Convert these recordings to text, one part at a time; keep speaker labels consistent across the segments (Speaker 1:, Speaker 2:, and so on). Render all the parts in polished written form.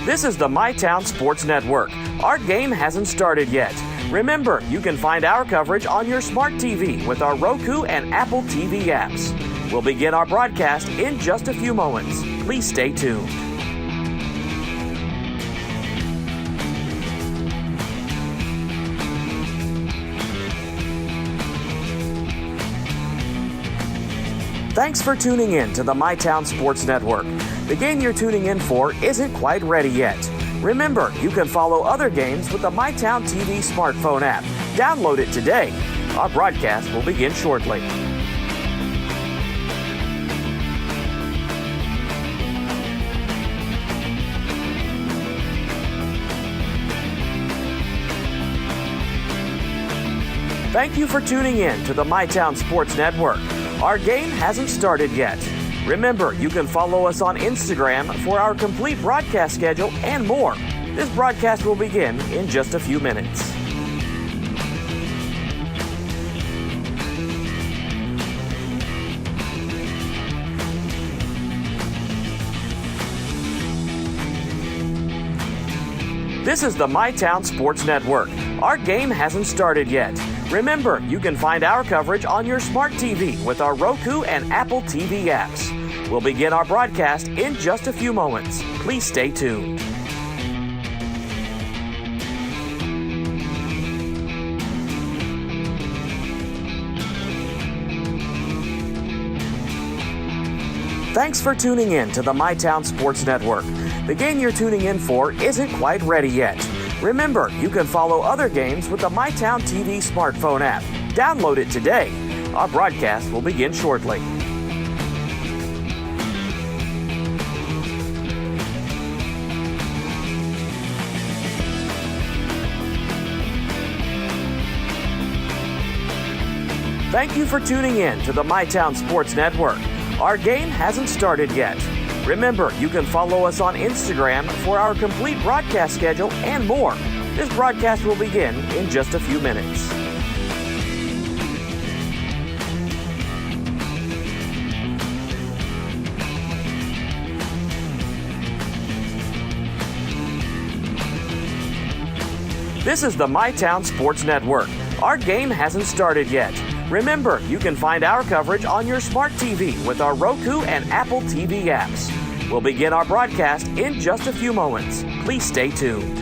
Speaker 1: This is the MyTown Sports Network. Our game hasn't started yet. Remember, you can find our coverage on your smart TV with our Roku and Apple TV apps. We'll begin our broadcast in just a few moments. Please stay tuned. Thanks for tuning in to the MyTown Sports Network. The game you're tuning in for isn't quite ready yet. Remember, you can follow other games with the MyTown TV smartphone app. Download it today. Our broadcast will begin shortly. Thank you for tuning in to the MyTown Sports Network. Our game hasn't started yet. Remember, you can follow us on Instagram for our complete broadcast schedule and more. This broadcast will begin in just a few minutes. This is the MyTown Sports Network. Our game hasn't started yet. Remember, you can find our coverage on your smart TV with our Roku and Apple TV apps. We'll begin our broadcast in just a few moments. Please stay tuned. Thanks for tuning in to the MyTown Sports Network. The game you're tuning in for isn't quite ready yet. Remember, you can follow other games with the MyTown TV smartphone app. Download it today. Our broadcast will begin shortly. Thank you for tuning in to the MyTown Sports Network. Our game hasn't started yet. Remember, you can follow us on Instagram for our complete broadcast schedule and more. This broadcast will begin in just a few minutes. This is the MyTown Sports Network. Our game hasn't started yet. Remember, you can find our coverage on your smart TV with our Roku and Apple TV apps. We'll begin our broadcast in just a few moments. Please stay tuned.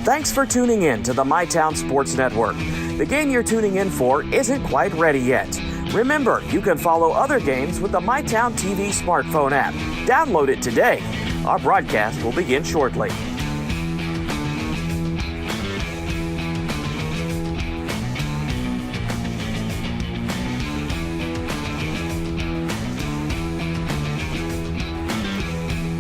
Speaker 1: Thanks for tuning in to the MyTown Sports Network. The game you're tuning in for isn't quite ready yet. Remember, you can follow other games with the MyTown TV smartphone app. Download it today. Our broadcast will begin shortly.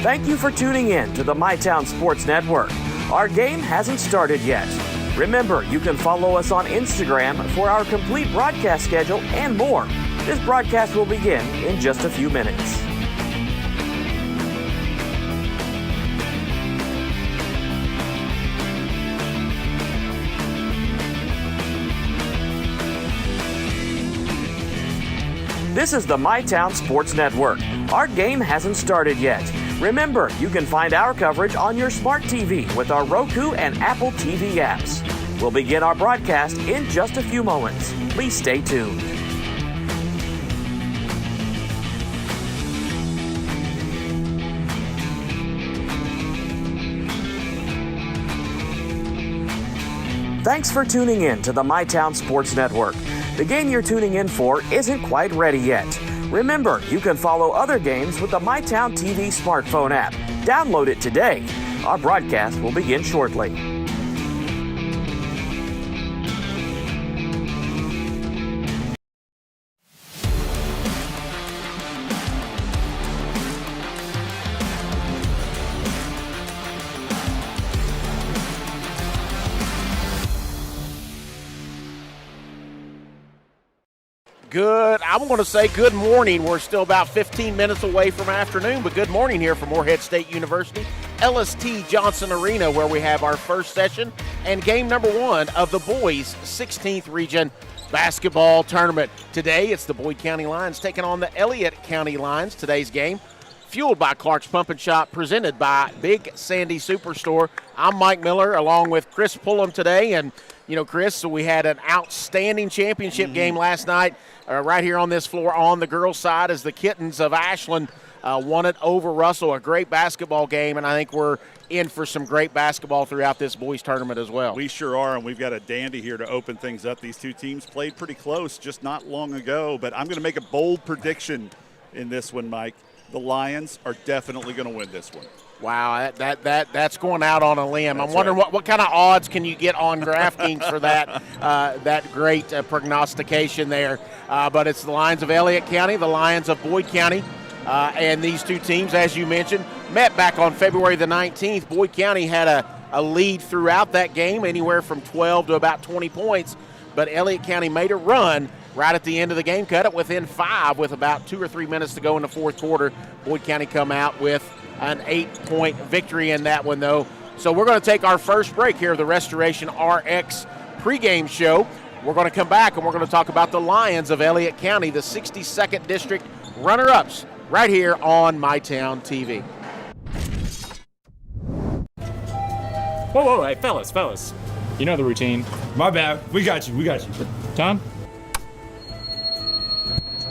Speaker 1: Thank you for tuning in to the MyTown Sports Network. Our game hasn't started yet. Remember, you can follow us on Instagram for our complete broadcast schedule and more. This broadcast will begin in just a few minutes. This is the MyTown Sports Network. Our game hasn't started yet. Remember, you can find our coverage on your smart TV with our Roku and Apple TV apps. We'll begin our broadcast in just a few moments. Please stay tuned. Thanks for tuning in to the MyTown Sports Network. The game you're tuning in for isn't quite ready yet. Remember, you can follow other games with the MyTown TV smartphone app. Download it today. Our broadcast will begin shortly.
Speaker 2: I'm going to say good morning. We're still about 15 minutes away from afternoon, but good morning here from Morehead State University. LST Johnson Arena, where we have our first session and game number 1 of the boys' 16th Region Basketball Tournament. Today, it's the Boyd County Lions taking on the Elliott County Lions. Today's game, fueled by Clark's Pump and Shop, presented by Big Sandy Superstore. I'm Mike Miller, along with Chris Pullum today. And, you know, Chris, so we had an outstanding championship game last night right here on this floor on the girls' side as the Kittens of Ashland won it over Russell. A great basketball game, and I think we're in for some great basketball throughout this boys tournament as well.
Speaker 3: We sure are, and we've got a dandy here to open things up. These two teams played pretty close just not long ago, but I'm going to make a bold prediction in this one, Mike. The Lions are definitely going to win this one.
Speaker 2: Wow, that's going out on a limb.
Speaker 3: That's
Speaker 2: I'm wondering
Speaker 3: right.
Speaker 2: what kind of odds can you get on DraftKings for that great prognostication there. But it's the Lions of Elliott County, the Lions of Boyd County. And these two teams, as you mentioned, met back on February the 19th. Boyd County had a lead throughout that game, anywhere from 12 to about 20 points. But Elliott County made a run right at the end of the game, cut it within 5 with about 2 or 3 minutes to go in the fourth quarter. Boyd County come out with an 8-point victory in that one, though. So we're going to take our first break here of the Restoration RX pregame show. We're going to come back and we're going to talk about the Lions of Elliott County, the 62nd District runner-ups, right here on MyTown TV.
Speaker 4: Whoa, hey, fellas. You know the routine.
Speaker 5: My bad. We got you.
Speaker 4: Tom?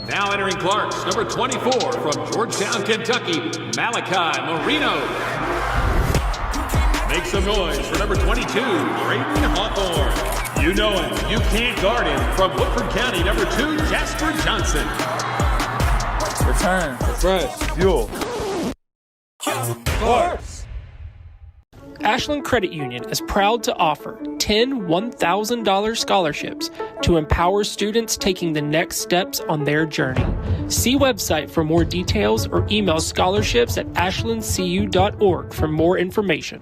Speaker 6: Now entering Clark's number 24 from Georgetown, Kentucky, Malachi Marino. Make some noise for number 22, Braden Hawthorne. You know him. You can't guard him. From Woodford County, number 2, Jasper Johnson.
Speaker 5: Return. Refresh. Fuel.
Speaker 7: Ashland Credit Union is proud to offer 10 $1,000 scholarships to empower students taking the next steps on their journey. See website for more details or email scholarships@ashlandcu.org for more information.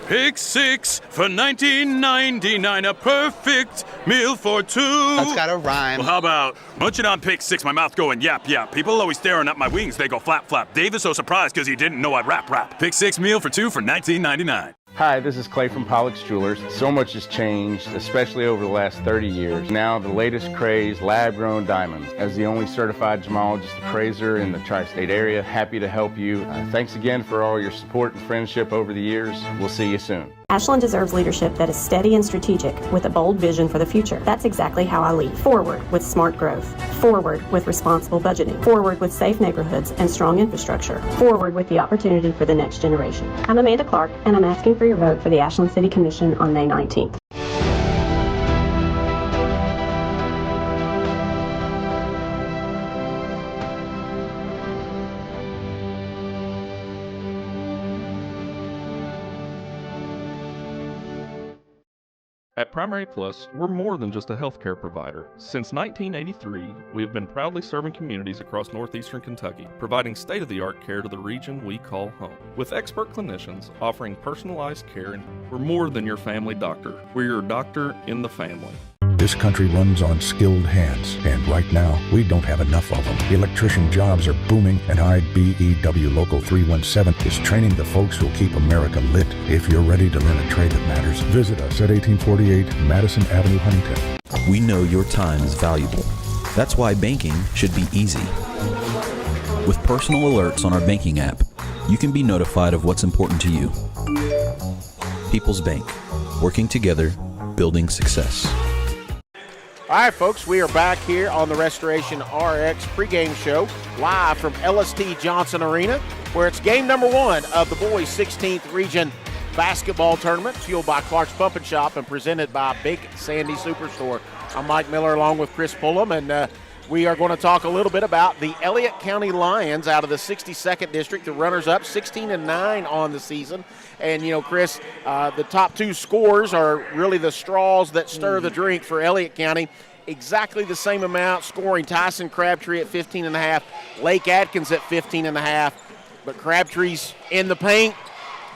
Speaker 8: Pick 6 for $19.99, a perfect meal for two.
Speaker 9: That's gotta rhyme.
Speaker 8: Well, how about munching on Pick 6, my mouth going yap, yap. People always staring at my wings, they go flap, flap. Dave is so surprised because he didn't know I'd rap. Pick 6 meal for 2 for $19.99.
Speaker 10: Hi, this is Clay from Pollock's Jewelers. So much has changed, especially over the last 30 years. Now, the latest craze, lab-grown diamonds. As the only certified gemologist appraiser in the tri-state area, happy to help you. Thanks again for all your support and friendship over the years. We'll see you soon.
Speaker 11: Ashland deserves leadership that is steady and strategic with a bold vision for the future. That's exactly how I lead. Forward with smart growth. Forward with responsible budgeting. Forward with safe neighborhoods and strong infrastructure. Forward with the opportunity for the next generation. I'm Amanda Clark, and I'm asking for your vote for the Ashland City Commission on May 19th.
Speaker 12: At Primary Plus, we're more than just a healthcare provider. Since 1983, we have been proudly serving communities across northeastern Kentucky, providing state-of-the-art care to the region we call home. With expert clinicians offering personalized care, we're more than your family doctor. We're your doctor in the family.
Speaker 13: This country runs on skilled hands, and right now, we don't have enough of them. Electrician jobs are booming, and IBEW Local 317 is training the folks who'll keep America lit. If you're ready to learn a trade that matters, visit us at 1848 Madison Avenue, Huntington.
Speaker 14: We know your time is valuable. That's why banking should be easy. With personal alerts on our banking app, you can be notified of what's important to you. People's Bank, working together, building success.
Speaker 2: All right, folks, we are back here on the Restoration RX pregame show, live from LST Johnson Arena, where it's game number 1 of the boys' 16th Region Basketball Tournament, fueled by Clark's Pump and Shop and presented by Big Sandy Superstore. I'm Mike Miller along with Chris Pullum, and we are going to talk a little bit about the Elliott County Lions out of the 62nd District, the runners-up, 16-9 on the season. And, you know, Chris, the top 2 scores are really the straws that stir the drink for Elliott County. Exactly the same amount scoring. Tyson Crabtree at 15.5, Lake Atkins at 15.5. But Crabtree's in the paint,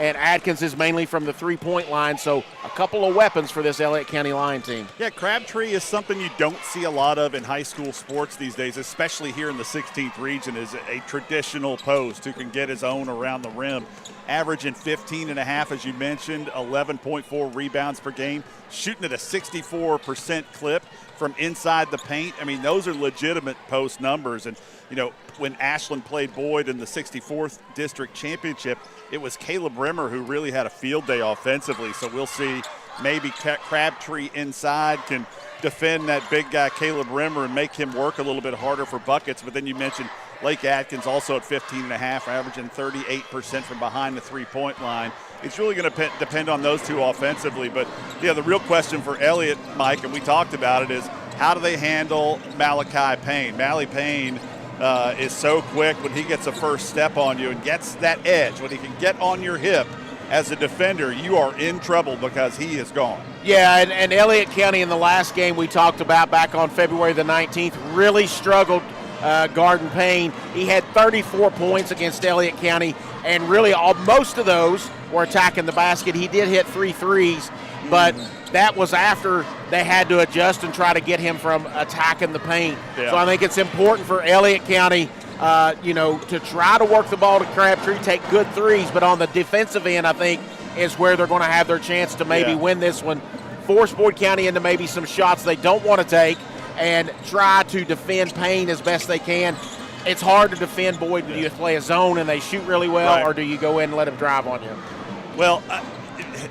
Speaker 2: and Adkins is mainly from the three-point line. So a couple of weapons for this Elliott County Lion team.
Speaker 3: Yeah, Crabtree is something you don't see a lot of in high school sports these days, especially here in the 16th region, is a traditional post who can get his own around the rim. Averaging 15.5, as you mentioned, 11.4 rebounds per game, shooting at a 64% clip from inside the paint. I mean, those are legitimate post numbers. And, you know, when Ashland played Boyd in the 64th District Championship, it was Caleb Rimmer who really had a field day offensively. So we'll see maybe Crabtree inside can defend that big guy Caleb Rimmer and make him work a little bit harder for buckets. But then you mentioned Lake Atkins also at 15.5, averaging 38% from behind the three-point line. It's really going to depend on those two offensively. But, yeah, the real question for Elliott, Mike, and we talked about it, is how do they handle Malachi Payne? Mally Payne is so quick when he gets a first step on you and gets that edge. When he can get on your hip as a defender, you are in trouble because he is gone.
Speaker 2: Yeah, and Elliott County in the last game we talked about back on February the 19th really struggled guarding Payne. He had 34 points against Elliott County, and really most of those were attacking the basket. He did hit 3 threes, but that was after they had to adjust and try to get him from attacking the paint.
Speaker 3: Yeah.
Speaker 2: So I think it's important for Elliott County to try to work the ball to Crabtree, take good threes, but on the defensive end, I think, is where they're going to have their chance to maybe win this one. Force Boyd County into maybe some shots they don't want to take and try to defend Payne as best they can. It's hard to defend Boyd. Do you play a zone and they shoot really well, or do you go in and let them drive on you?
Speaker 3: Well,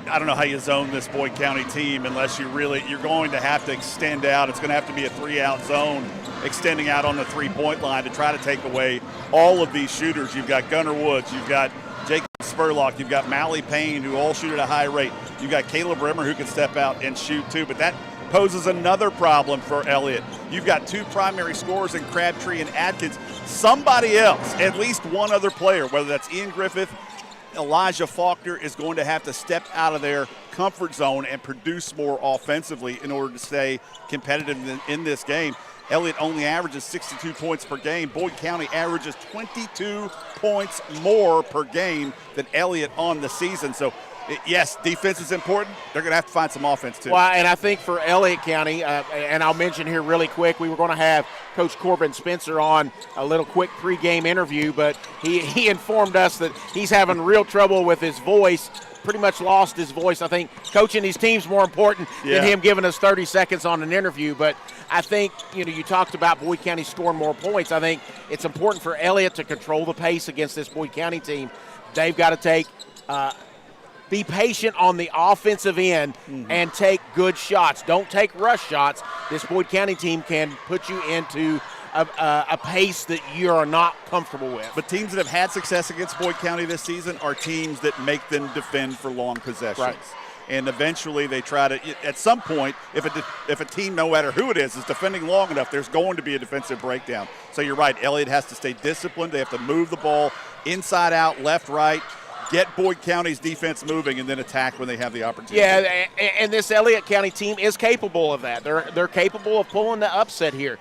Speaker 3: I don't know how you zone this Boyd County team unless you're going to have to extend out. It's going to have to be a 3-out zone extending out on the three-point line to try to take away all of these shooters. You've got Gunnar Woods, you've got Jacob Spurlock, you've got Mally Payne, who all shoot at a high rate. You've got Caleb Rimmer, who can step out and shoot too, but that poses another problem for Elliott. You've got two primary scorers in Crabtree and Adkins. Somebody else, at least one other player, whether that's Ian Griffith, Elijah Faulkner, is going to have to step out of their comfort zone and produce more offensively in order to stay competitive in this game. Elliott only averages 62 points per game. Boyd County averages 22 points more per game than Elliott on the season. So, yes, defense is important. They're going to have to find some offense, too.
Speaker 2: Well, and I think for Elliott County, and I'll mention here really quick, we were going to have Coach Corbin Spencer on a little quick pregame interview, but he informed us that he's having real trouble with his voice, pretty much lost his voice. I think coaching these teams more important than him giving us 30 seconds on an interview. But I think, you talked about Boyd County scoring more points. I think it's important for Elliott to control the pace against this Boyd County team. They've got to be patient on the offensive end and take good shots. Don't take rush shots. This Boyd County team can put you into a pace that you are not comfortable with.
Speaker 3: But teams that have had success against Boyd County this season are teams that make them defend for long possessions.
Speaker 2: Right.
Speaker 3: And eventually they try to, at some point, if a team, no matter who it is defending long enough, there's going to be a defensive breakdown. So you're right, Elliott has to stay disciplined. They have to move the ball inside out, left, right, get Boyd County's defense moving, and then attack when they have the opportunity.
Speaker 2: Yeah, and this Elliott County team is capable of that. They're capable of pulling the upset here.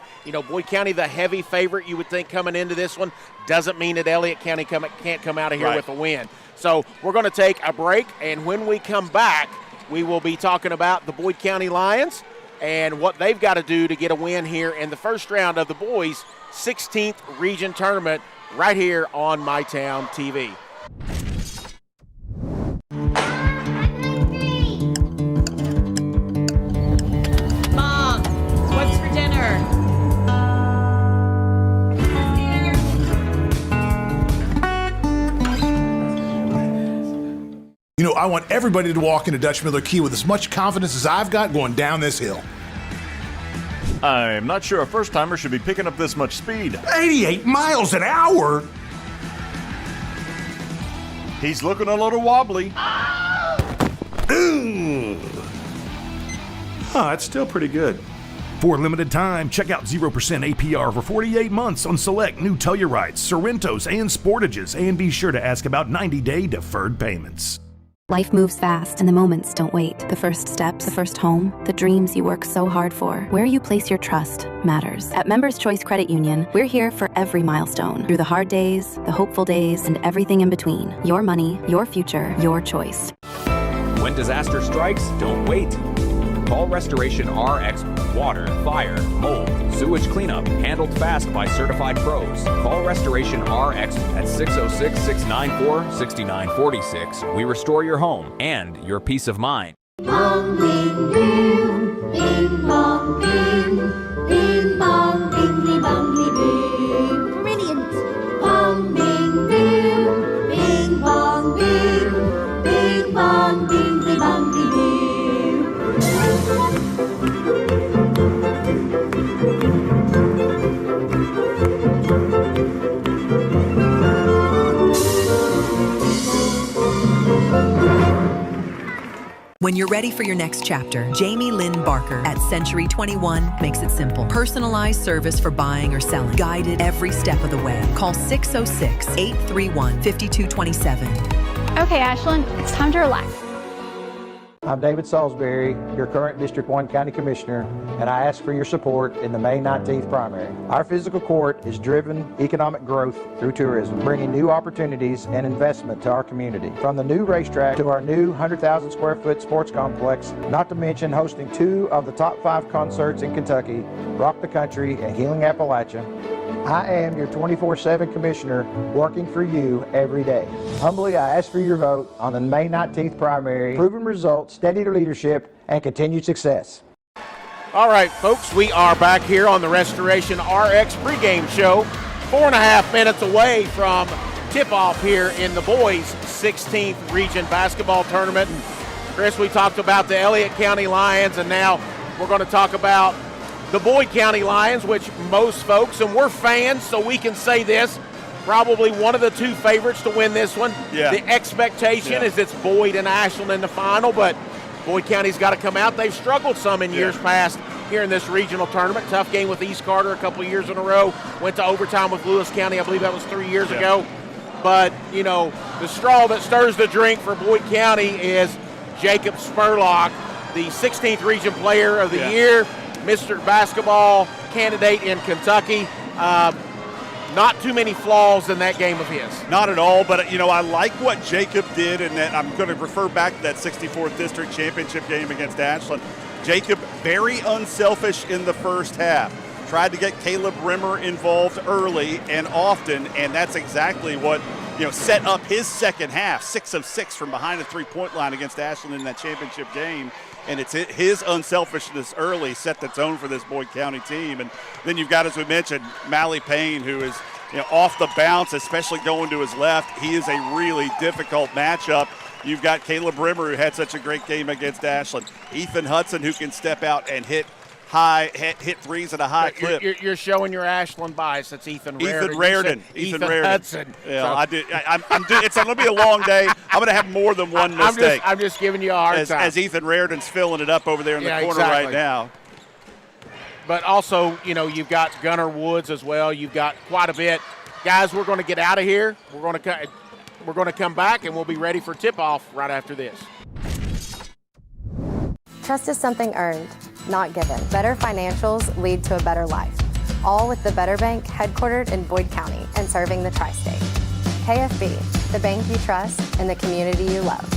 Speaker 2: Boyd County, the heavy favorite, you would think coming into this one, doesn't mean that Elliott County can't come out of here with a win. So we're going to take a break, and when we come back, we will be talking about the Boyd County Lions and what they've got to do to get a win here in the first round of the boys' 16th region tournament right here on MyTown TV.
Speaker 9: Mom, what's for dinner?
Speaker 15: I want everybody to walk into Dutch Miller Key with as much confidence as I've got going down this hill.
Speaker 16: I'm not sure a first-timer should be picking up this much speed.
Speaker 15: 88 miles an hour?
Speaker 16: He's looking a little wobbly.
Speaker 15: Ooh. That's still pretty good. For a limited time, check out 0% APR for 48 months on select new Tellurides, Sorrentos, and Sportages, and be sure to ask about 90-day deferred payments.
Speaker 17: Life moves fast and the moments don't wait. The first steps, the first home, the dreams you work so hard for. Where you place your trust matters. At Members Choice Credit Union, we're here for every milestone. Through the hard days, the hopeful days, and everything in between. Your money, your future, your choice.
Speaker 18: When disaster strikes, don't wait. Call Restoration RX. Water, fire, mold, sewage cleanup, handled fast by certified pros. Call Restoration RX at 606-694-6946. We restore your home and your peace of mind.
Speaker 19: Bong, bing, boom, bing, bong, boom, bing, bong, bingly, bongly, boom. Brilliant. Bong, bing, boom, bing, bong, boom, bing, bong, bingly, bongly, boom.
Speaker 20: When you're ready for your next chapter, Jamie Lynn Barker at Century 21 makes it simple. Personalized service for buying or selling. Guided every step of the way. Call 606-831-5227.
Speaker 21: Okay, Ashlyn, it's time to relax.
Speaker 22: I'm David Salisbury, your current District 1 County Commissioner, and I ask for your support in the May 19th primary. Our physical court is driven economic growth through tourism, bringing new opportunities and investment to our community. From the new racetrack to our new 100,000 square foot sports complex, not to mention hosting 2 of the top 5 concerts in Kentucky, Rock the Country and Healing Appalachia. I am your 24/7 commissioner working for you every day. Humbly, I ask for your vote on the May 19th primary. Proven results, steady leadership, and continued success.
Speaker 2: All right, folks, we are back here on the Restoration RX pregame show. 4.5 minutes away from tip-off here in the boys' 16th region basketball tournament. And Chris, we talked about the Elliott County Lions, and now we're going to talk about the Boyd County Lions, which most folks, and we're fans, so we can say this, probably one of the 2 favorites to win this one.
Speaker 3: Yeah.
Speaker 2: The expectation is it's Boyd and Ashland in the final, but Boyd County's got to come out. They've struggled some in years past here in this regional tournament. Tough game with East Carter a couple of years in a row. Went to overtime with Lewis County. I believe that was 3 years ago. But, you know, the straw that stirs the drink for Boyd County is Jacob Spurlock, the 16th region player of the year, Mr. Basketball candidate in Kentucky. Not too many flaws in that game of his.
Speaker 3: Not at all, but, you know, I like what Jacob did, and that I'm going to refer back to that 64th District Championship game against Ashland. Jacob, very unselfish in the first half. Tried to get Caleb Rimmer involved early and often, and that's exactly what, you know, set up his second half. 6 of 6 from behind the three-point line against Ashland in that championship game. And it's his unselfishness early set the tone for this Boyd County team. And then you've got, as we mentioned, Mally Payne, who is, you know, off the bounce, especially going to his left. He is a really difficult matchup. You've got Caleb Rimmer, who had such a great game against Ashland. Ethan Hudson, who can step out and hit threes at a high clip.
Speaker 2: You're showing your Ashland bias. That's Ethan
Speaker 3: Raridan.
Speaker 2: Ethan Hudson.
Speaker 3: Yeah, so. I did. It's going to be a long day. I'm going to have more than one mistake.
Speaker 2: I'm just giving you a hard time.
Speaker 3: As Ethan Raridan's filling it up over there in the corner right now.
Speaker 2: But also, you know, you've got Gunnar Woods as well. You've got quite a bit. Guys, we're going to get out of here. We're going to come back, and we'll be ready for tip-off right after this.
Speaker 23: Trust is something earned, not given. Better financials lead to a better life. All with the Better Bank, headquartered in Boyd County and serving the tri-state. KFB, the bank you trust and the community you love.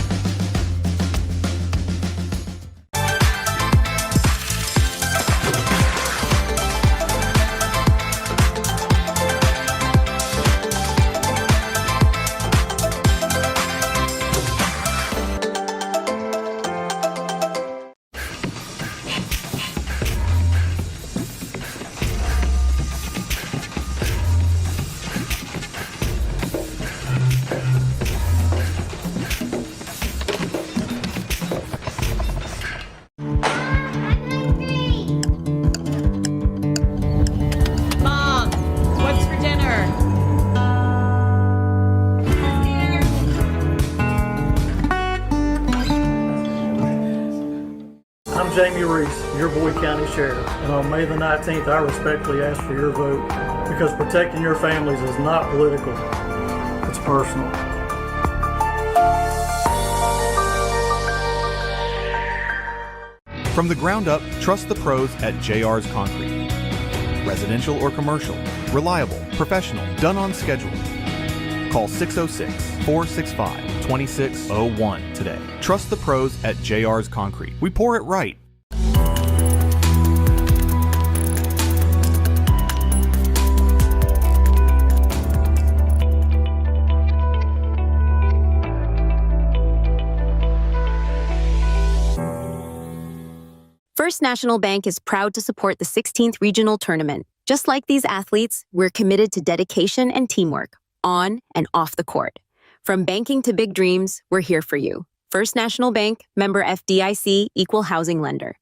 Speaker 24: Jamie Reese, your Boyd County Sheriff, and on May the 19th, I respectfully ask for your vote because protecting your families is not political, it's personal.
Speaker 1: From the ground up, trust the pros at JR's Concrete. Residential or commercial, reliable, professional, done on schedule. Call 606-465-2601 today. Trust the pros at JR's Concrete. We pour it right.
Speaker 4: First National Bank is proud to support the 16th Regional Tournament. Just like these athletes, we're committed to dedication and teamwork, on and off the court. From banking to big dreams, we're here for you. First National Bank, member FDIC, equal housing lender.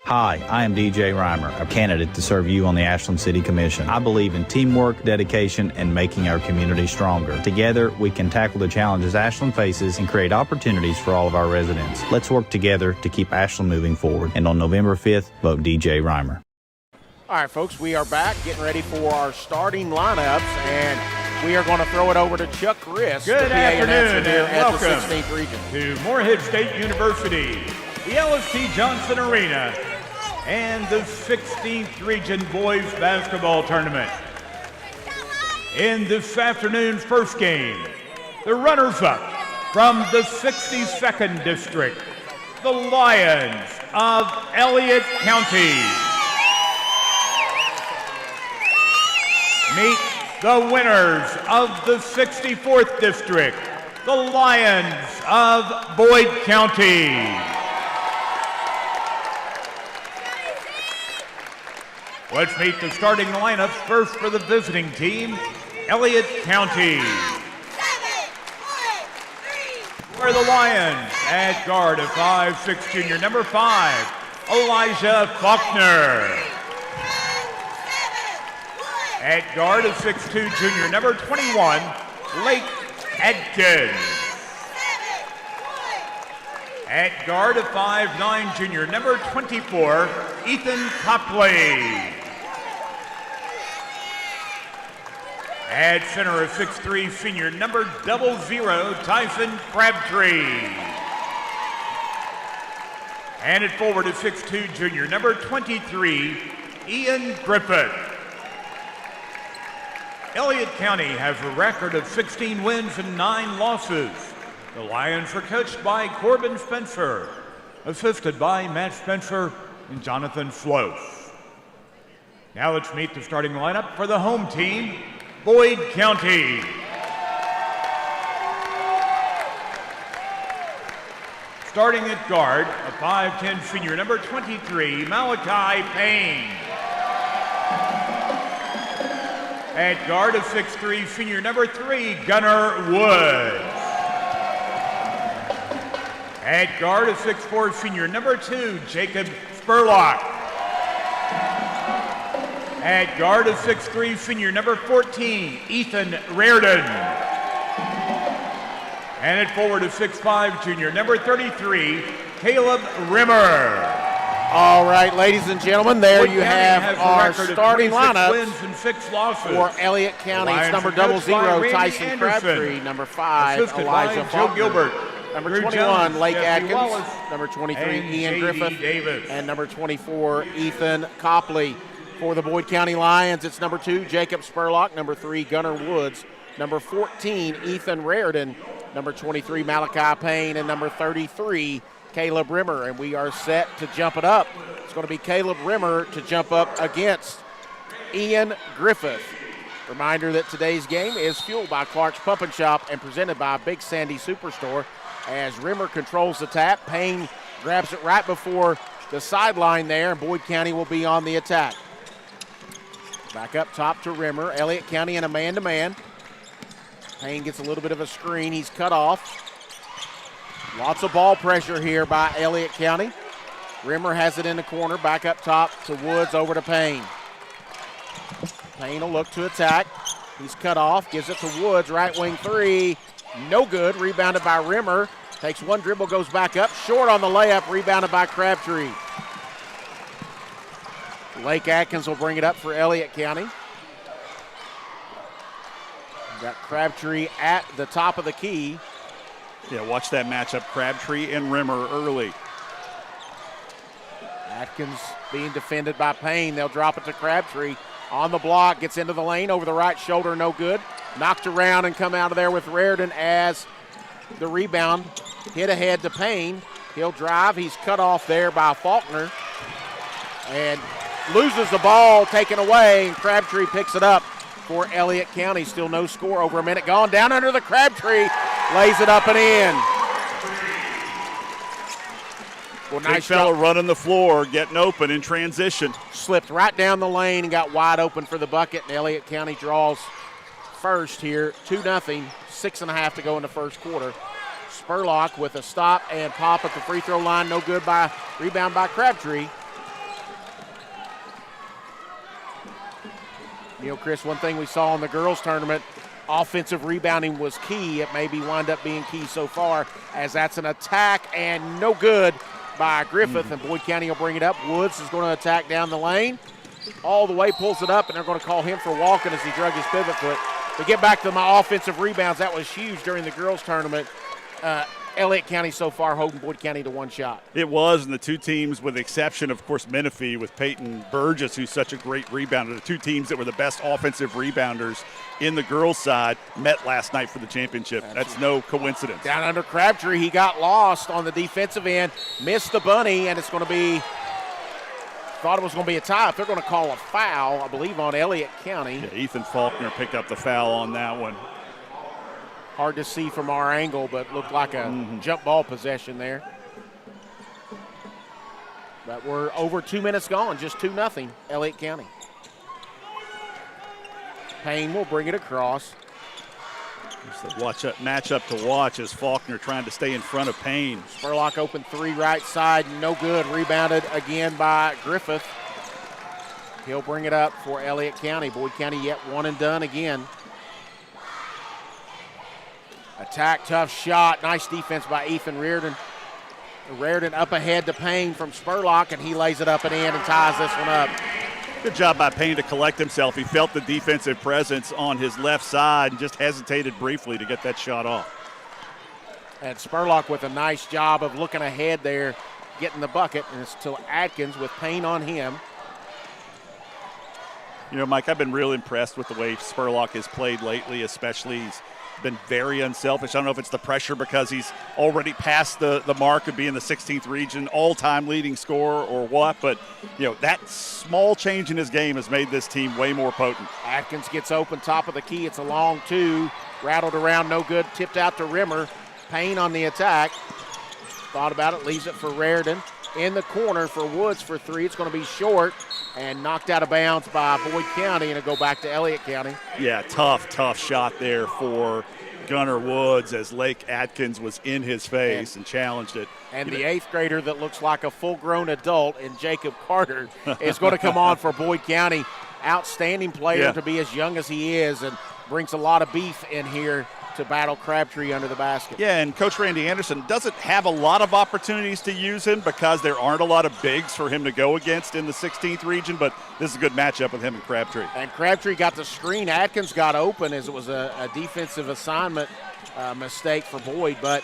Speaker 5: Hi, I am DJ Reimer, a candidate to serve you on the Ashland City Commission. I believe in teamwork, dedication, and making our community stronger. Together, we can tackle the challenges Ashland faces and create opportunities for all of our residents. Let's work together to keep Ashland moving forward. And on November 5th, vote DJ Reimer.
Speaker 2: All right, folks, we are back getting ready for our starting lineups, and we are going to throw it over to Chuck Riss.
Speaker 6: Good afternoon, and welcome
Speaker 2: at the 16th Region.
Speaker 6: To Morehead State University, the LST Johnson Arena, and the 16th Region Boys Basketball Tournament. In this afternoon's first game, the runners-up from the 62nd District, the Lions of Elliott County. Meet the winners of the 64th District, the Lions of Boyd County. Let's meet the starting lineups first for the visiting team, Elliott County. For the Lions, at guard of 5'6", junior number 5, Elijah Faulkner. At guard of 6'2", junior number 21, Lake Adkins. At guard of 5'9", junior number 24, Ethan Copley. At center of 6'3", senior number 00, Tyson Crabtree. And at forward of 6'2", junior number 23, Ian Griffith. Elliott County has a record of 16 wins and 9 losses. The Lions are coached by Corbin Spencer, assisted by Matt Spencer and Jonathan Sloth. Now let's meet the starting lineup for the home team, Boyd County. Starting at guard, a 5'10", senior number 23, Malachi Payne. At guard of 6'3", senior number 3, Gunnar Woods. At guard of 6'4", senior number 2, Jacob Spurlock. At guard of 6'3", senior number 14, Ethan Reardon. And at forward of 6'5", junior number 33, Caleb Rimmer.
Speaker 2: All right, ladies and gentlemen, there you have our starting lineup
Speaker 6: wins and 6 losses.
Speaker 2: for Elliott County. It's number 00, Tyson Crabtree. Number 5,
Speaker 6: assisted
Speaker 2: Elijah
Speaker 6: by
Speaker 2: Faulkner.
Speaker 6: Joe Gilbert.
Speaker 2: Number
Speaker 6: Drew
Speaker 2: 21,
Speaker 6: Jones,
Speaker 2: Lake
Speaker 6: Jesse
Speaker 2: Atkins.
Speaker 6: Wallace,
Speaker 2: Number 23,
Speaker 6: and
Speaker 2: Ian
Speaker 6: J.D.
Speaker 2: Griffith.
Speaker 6: Davis.
Speaker 2: And number 24, Ethan Copley. For the Boyd County Lions, it's number 2, Jacob Spurlock. Number 3, Gunnar Woods. Number 14, Ethan Reardon. Number 23, Malachi Payne. And number 33, Caleb Rimmer. And we are set to jump it up. It's going to be Caleb Rimmer to jump up against Ian Griffith. Reminder that today's game is fueled by Clark's Pump and Shop and presented by Big Sandy Superstore. As Rimmer controls the tap, Payne grabs it right before the sideline there, and Boyd County will be on the attack. Back up top to Rimmer. Elliott County in a man-to-man. Payne gets a little bit of a screen. He's cut off. Lots of ball pressure here by Elliott County. Rimmer has it in the corner. Back up top to Woods, over to Payne. Payne will look to attack. He's cut off. Gives it to Woods. Right wing 3. No good. Rebounded by Rimmer. Takes one dribble, goes back up. Short on the layup. Rebounded by Crabtree. Lake Atkins will bring it up for Elliott County. Got Crabtree at the top of the key.
Speaker 3: Yeah, watch that matchup, Crabtree and Rimmer early.
Speaker 2: Atkins being defended by Payne. They'll drop it to Crabtree. On the block, gets into the lane, over the right shoulder, no good. Knocked around and come out of there with Raridan as the rebound. Hit ahead to Payne. He'll drive. He's cut off there by Faulkner. And loses the ball, taken away, and Crabtree picks it up for Elliott County. Still no score, over a minute gone. Down under the Crabtree, lays it up and in.
Speaker 3: Well, nice fella running the floor, getting open in transition.
Speaker 2: Slipped right down the lane and got wide open for the bucket, and Elliott County draws first here, 2-0, 6.5 to go in the first quarter. Spurlock with a stop and pop at the free throw line, no good. By rebound by Crabtree. You know, Chris, one thing we saw in the girls tournament, offensive rebounding was key. It maybe wind up being key so far, as that's an attack and no good by Griffith, and Boyd County will bring it up. Woods is going to attack down the lane. All the way, pulls it up, and they're going to call him for walking as he drug his pivot foot. To get back to my offensive rebounds, that was huge during the girls tournament. Elliott County so far holding Boyd County to one shot.
Speaker 3: It was, and the two teams, with the exception, of course, Menifee with Peyton Burgess, who's such a great rebounder, the two teams that were the best offensive rebounders in the girls' side met last night for the championship. That's no coincidence.
Speaker 2: Down under Crabtree, he got lost on the defensive end, missed the bunny, and it's going to be, thought it was going to be a tie. If they're going to call a foul, I believe, on Elliott County.
Speaker 3: Yeah, Ethan Faulkner picked up the foul on that one.
Speaker 2: Hard to see from our angle, but looked like a jump ball possession there. But we're over 2 minutes gone, just 2-0, Elliott County. Payne will bring it across.
Speaker 3: It's the matchup to watch as Faulkner trying to stay in front of Payne.
Speaker 2: Spurlock open three right side, no good. Rebounded again by Griffith. He'll bring it up for Elliott County. Boyd County yet one and done again. Attack, tough shot. Nice defense by Ethan Reardon. Reardon up ahead to Payne from Spurlock, and he lays it up and in and ties this one up.
Speaker 3: Good job by Payne to collect himself. He felt the defensive presence on his left side and just hesitated briefly to get that shot off.
Speaker 2: And Spurlock with a nice job of looking ahead there, getting the bucket, and it's to Atkins with Payne on him.
Speaker 3: You know, Mike, I've been real impressed with the way Spurlock has played lately, especially he's been very unselfish. I don't know if it's the pressure because he's already past the mark of being the 16th region all-time leading scorer or what, but, you know, that small change in his game has made this team way more potent.
Speaker 2: Atkins gets open, top of the key. It's a long two. Rattled around, no good. Tipped out to Rimmer. Payne on the attack. Thought about it, leaves it for Reardon. In the corner for Woods for three. It's going to be short and knocked out of bounds by Boyd County, and it'll go back to Elliott County.
Speaker 3: Yeah, tough shot there for Gunnar Woods as Lake Atkins was in his face and challenged it.
Speaker 2: And the eighth grader that looks like a full-grown adult in Jacob Carter is going to come on for Boyd County. Outstanding player to be as young as he is, and brings a lot of beef in here to battle Crabtree under the basket.
Speaker 3: Yeah, and Coach Randy Anderson doesn't have a lot of opportunities to use him because there aren't a lot of bigs for him to go against in the 16th region, but this is a good matchup with him and Crabtree.
Speaker 2: And Crabtree got the screen. Atkins got open as it was a defensive assignment mistake for Boyd, but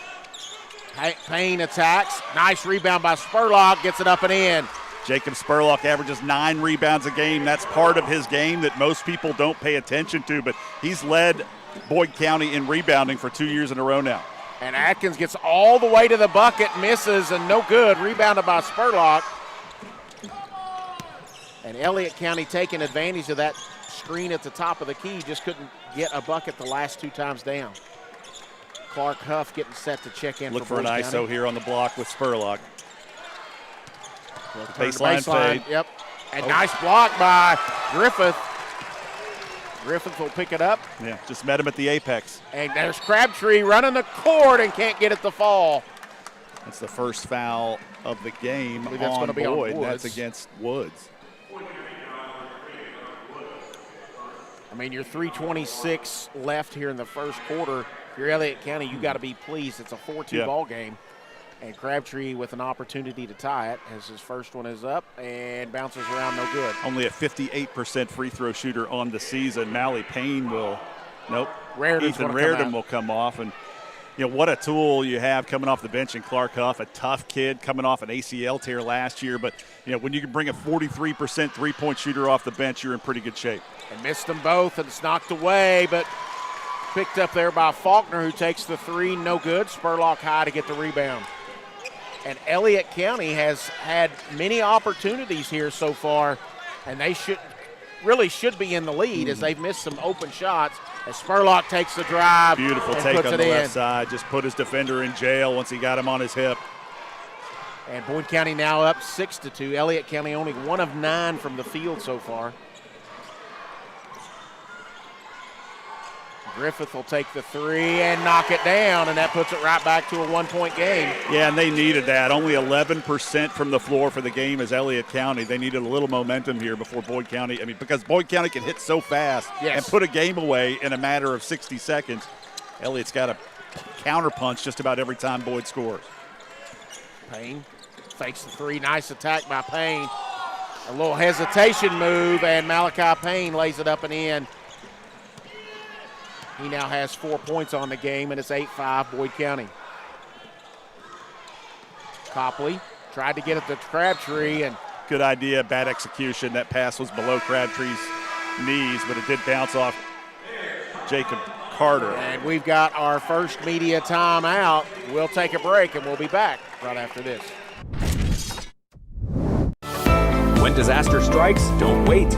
Speaker 2: Payne attacks. Nice rebound by Spurlock, gets it up and in.
Speaker 3: Jacob Spurlock averages 9 rebounds a game. That's part of his game that most people don't pay attention to, but he's led Boyd County in rebounding for 2 years in a row now.
Speaker 2: And Atkins gets all the way to the bucket, misses, and no good. Rebounded by Spurlock. And Elliott County taking advantage of that screen at the top of the key, just couldn't get a bucket the last 2 times down. Clark Huff getting set to check in.
Speaker 3: Look for an ISO here on the block with Spurlock.
Speaker 2: Baseline fade. Yep. And nice block by Griffith. Griffith will pick it up.
Speaker 3: Yeah, just met him at the apex.
Speaker 2: And there's Crabtree running the court and can't get it to fall.
Speaker 3: That's the first foul of the game on Boyd. That's against Woods.
Speaker 2: I mean, you're 3:26 left here in the first quarter. If you're Elliott County, you got to be pleased. It's a 4-2 ball game. And Crabtree with an opportunity to tie it as his first one is up and bounces around, no good.
Speaker 3: Only a 58% free throw shooter on the season. Mally Payne will, nope. Ethan Reardon will come off. And, what a tool you have coming off the bench in Clark Huff, a tough kid coming off an ACL tear last year. But, when you can bring a 43% three-point shooter off the bench, you're in pretty good shape.
Speaker 2: And missed them both, and it's knocked away, but picked up there by Faulkner, who takes the three, no good. Spurlock high to get the rebound. And Elliott County has had many opportunities here so far, and they should be in the lead as they've missed some open shots. As Spurlock takes the drive.
Speaker 3: Beautiful
Speaker 2: and
Speaker 3: take
Speaker 2: puts
Speaker 3: on
Speaker 2: it
Speaker 3: the left
Speaker 2: in.
Speaker 3: side. Just put his defender in jail once he got him on his hip.
Speaker 2: And Boyd County now up 6-2. Elliott County only 1 of 9 from the field so far. Griffith will take the three and knock it down, and that puts it right back to a 1-point game.
Speaker 3: Yeah, and they needed that. Only 11% from the floor for the game as Elliott County. They needed a little momentum here before Boyd County. Because Boyd County can hit so fast and put a game away in a matter of 60 seconds. Elliott's got a counterpunch just about every time Boyd scores.
Speaker 2: Payne fakes the three. Nice attack by Payne. A little hesitation move, and Malachi Payne lays it up and in. He now has 4 points on the game, and it's 8-5 Boyd County. Copley tried to get it to Crabtree, and
Speaker 3: good idea, bad execution. That pass was below Crabtree's knees, but it did bounce off Jacob Carter.
Speaker 2: And we've got our first media timeout. We'll take a break, and we'll be back right after this.
Speaker 18: When disaster strikes, don't wait.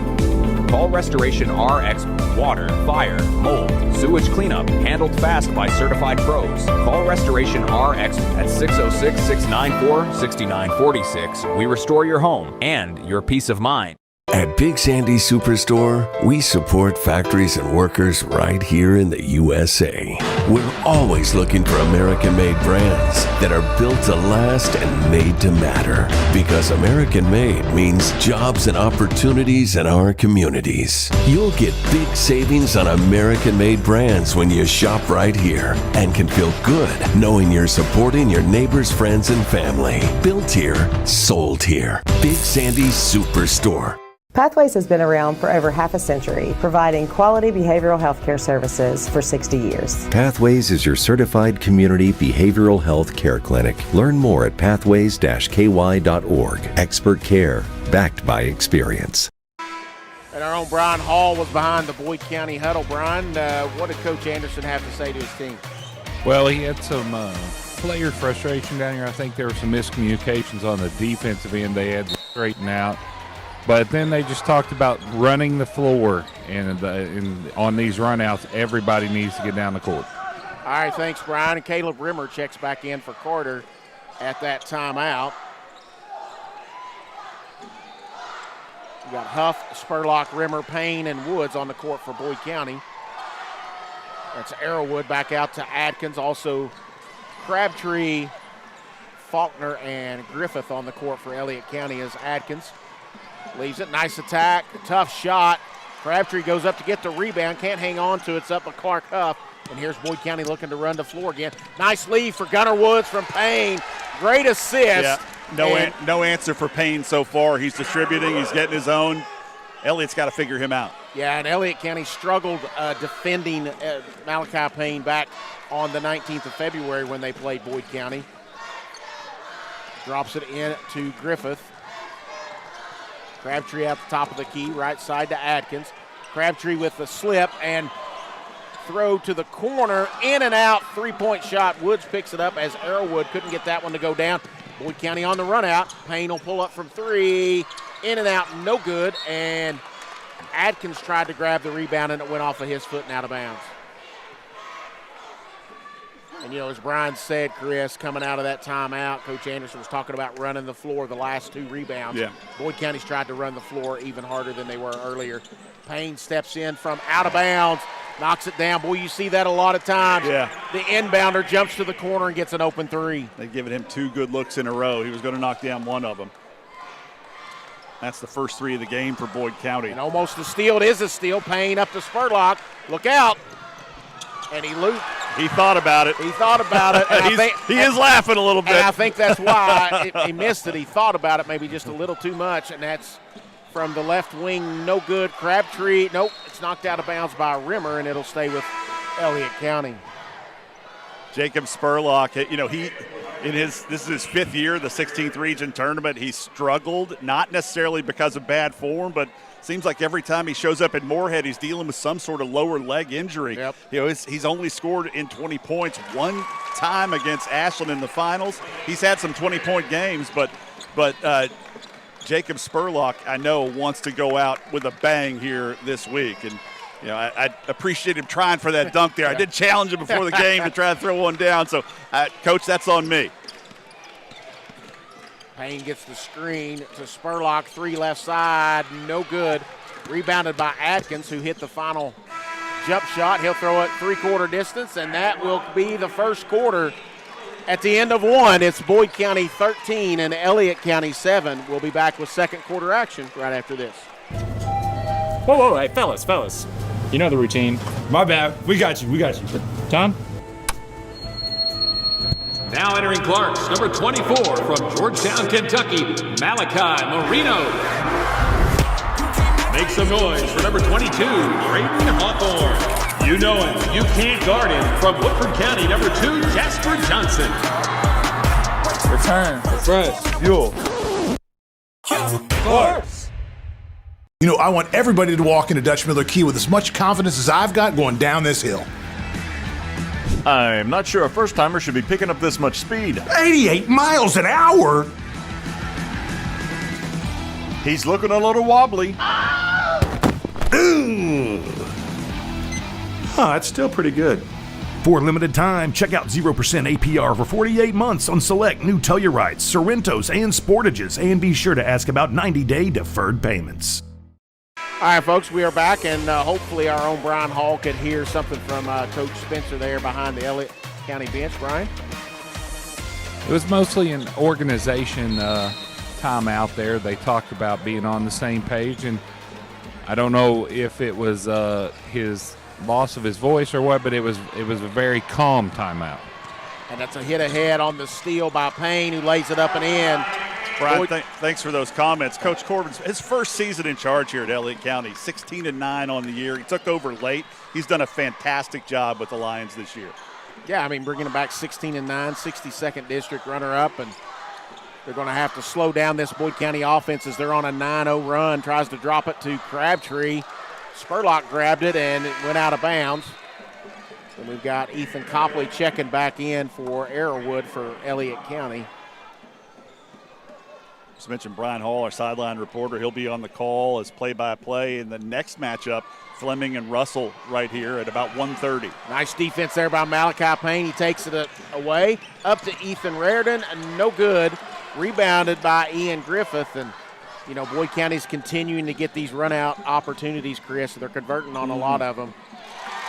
Speaker 18: Call Restoration RX Water, Fire, Mold, Sewage Cleanup, handled fast by certified pros. Call Restoration RX at 606-694-6946. We restore your home and your peace of mind.
Speaker 7: At Big Sandy Superstore, we support factories and workers right here in the USA. We're always looking for American-made brands that are built to last and made to matter. Because American-made means jobs and opportunities in our communities. You'll get big savings on American-made brands when you shop right here and can feel good knowing you're supporting your neighbors, friends, and family. Built here, sold here. Big Sandy Superstore.
Speaker 8: Pathways has been around for over half a century, providing quality behavioral health care services for 60 years.
Speaker 10: Pathways is your certified community behavioral health care clinic. Learn more at pathways-ky.org. Expert care, backed by experience.
Speaker 2: And our own Brian Hall was behind the Boyd County huddle. Brian, what did Coach Anderson have to say to his team?
Speaker 11: Well, he had some player frustration down here. I think there were some miscommunications on the defensive end they had to straighten out. But then they just talked about running the floor, and on these runouts, everybody needs to get down the court.
Speaker 2: All right, thanks, Brian. And Caleb Rimmer checks back in for Carter at that timeout. You got Huff, Spurlock, Rimmer, Payne, and Woods on the court for Boyd County. That's Arrowwood back out to Adkins. Also Crabtree, Faulkner, and Griffith on the court for Elliott County as Adkins leaves it. Nice attack, tough shot. Crabtree goes up to get the rebound, can't hang on to it. It's up with Clark Huff. And here's Boyd County looking to run the floor again. Nice lead for Gunnar Woods from Payne. Great assist.
Speaker 3: Yeah, no answer for Payne so far. He's distributing, he's getting his own. Elliott's got to figure him out.
Speaker 2: Yeah, and Elliott County struggled defending Malachi Payne back on the 19th of February when they played Boyd County. Drops it in to Griffith. Crabtree at the top of the key, right side to Adkins. Crabtree with the slip and throw to the corner, in and out, three-point shot. Woods picks it up as Arrowwood couldn't get that one to go down. Boyd County on the run out. Payne will pull up from three, in and out, no good, and Adkins tried to grab the rebound and it went off of his foot and out of bounds. And, as Brian said, Chris, coming out of that timeout, Coach Anderson was talking about running the floor the last two rebounds.
Speaker 3: Yeah.
Speaker 2: Boyd County's tried to run the floor even harder than they were earlier. Payne steps in from out of bounds, knocks it down. Boy, you see that a lot of times.
Speaker 3: Yeah.
Speaker 2: The inbounder jumps to the corner and gets an open three.
Speaker 3: They've given him two good looks in a row. He was going to knock down one of them. That's the first three of the game for Boyd County.
Speaker 2: And almost a steal. It is a steal. Payne up to Spurlock. Look out. And he
Speaker 3: He thought about it.
Speaker 2: He thought about it. And
Speaker 3: he is laughing a little bit.
Speaker 2: And I think that's why he missed it. He thought about it maybe just a little too much, and that's from the left wing, no good. Crabtree, nope, it's knocked out of bounds by Rimmer, and it'll stay with Elliott County.
Speaker 3: Jacob Spurlock, this is his 5th year, the 16th region tournament. He struggled, not necessarily because of bad form, but seems like every time he shows up in Moorhead, he's dealing with some sort of lower leg injury.
Speaker 2: Yep.
Speaker 3: He's only scored in 20 points one time against Ashland in the finals. He's had some 20-point games, but Jacob Spurlock, I know, wants to go out with a bang here this week. And I appreciate him trying for that dunk there. I did challenge him before the game to try to throw one down. So, Coach, that's on me.
Speaker 2: Payne gets the screen to Spurlock, 3 left side, no good. Rebounded by Atkins, who hit the final jump shot. He'll throw it 3/4 distance, and that will be the first quarter. At the end of 1, it's Boyd County 13 and Elliott County 7. We'll be back with second quarter action right after this.
Speaker 9: Whoa, hey, fellas. You know the routine.
Speaker 15: My bad. We got you.
Speaker 9: Tom?
Speaker 12: Now entering Clarks, number 24 from Georgetown, Kentucky, Malachi Marino. Make some noise for number 22, Braden Hawthorne. You know him, you can't guard him. From Woodford County, number 2, Jasper Johnson.
Speaker 13: Return, refresh, fuel.
Speaker 15: Clarks.
Speaker 13: I want everybody to walk into Dutch Miller Key with as much confidence as I've got going down this hill.
Speaker 16: I'm not sure a first-timer should be picking up this much speed.
Speaker 13: 88 miles an hour?
Speaker 16: He's looking a little wobbly.
Speaker 15: That's still pretty good. For a limited time, check out 0% APR for 48 months on select new Tellurides, Sorrentos, and Sportages, and be sure to ask about 90-day deferred payments.
Speaker 2: All right, folks, we are back, and hopefully our own Brian Hall could hear something from Coach Spencer there behind the Elliott County bench. Brian?
Speaker 11: It was mostly an organization time out there. They talked about being on the same page, and I don't know if it was his loss of his voice or what, but it was a very calm timeout.
Speaker 2: And that's a hit ahead on the steal by Payne, who lays it up and in.
Speaker 3: Brian, thanks for those comments. Coach Corbin's his first season in charge here at Elliott County, 16-9 on the year. He took over late. He's done a fantastic job with the Lions this year.
Speaker 2: Yeah, I mean, bringing them back 16-9, 62nd district runner-up, and they're going to have to slow down this Boyd County offense as they're on a 9-0 run. Tries to drop it to Crabtree. Spurlock grabbed it, and it went out of bounds. And we've got Ethan Copley checking back in for Arrowwood for Elliott County.
Speaker 3: Just mentioned Brian Hall, our sideline reporter. He'll be on the call as play-by-play in the next matchup, Fleming and Russell right here at about 1:30.
Speaker 2: Nice defense there by Malachi Payne. He takes it away. Up to Ethan Raridan, no good. Rebounded by Ian Griffith. And, Boyd County's continuing to get these run-out opportunities, Chris. They're converting on a lot of them.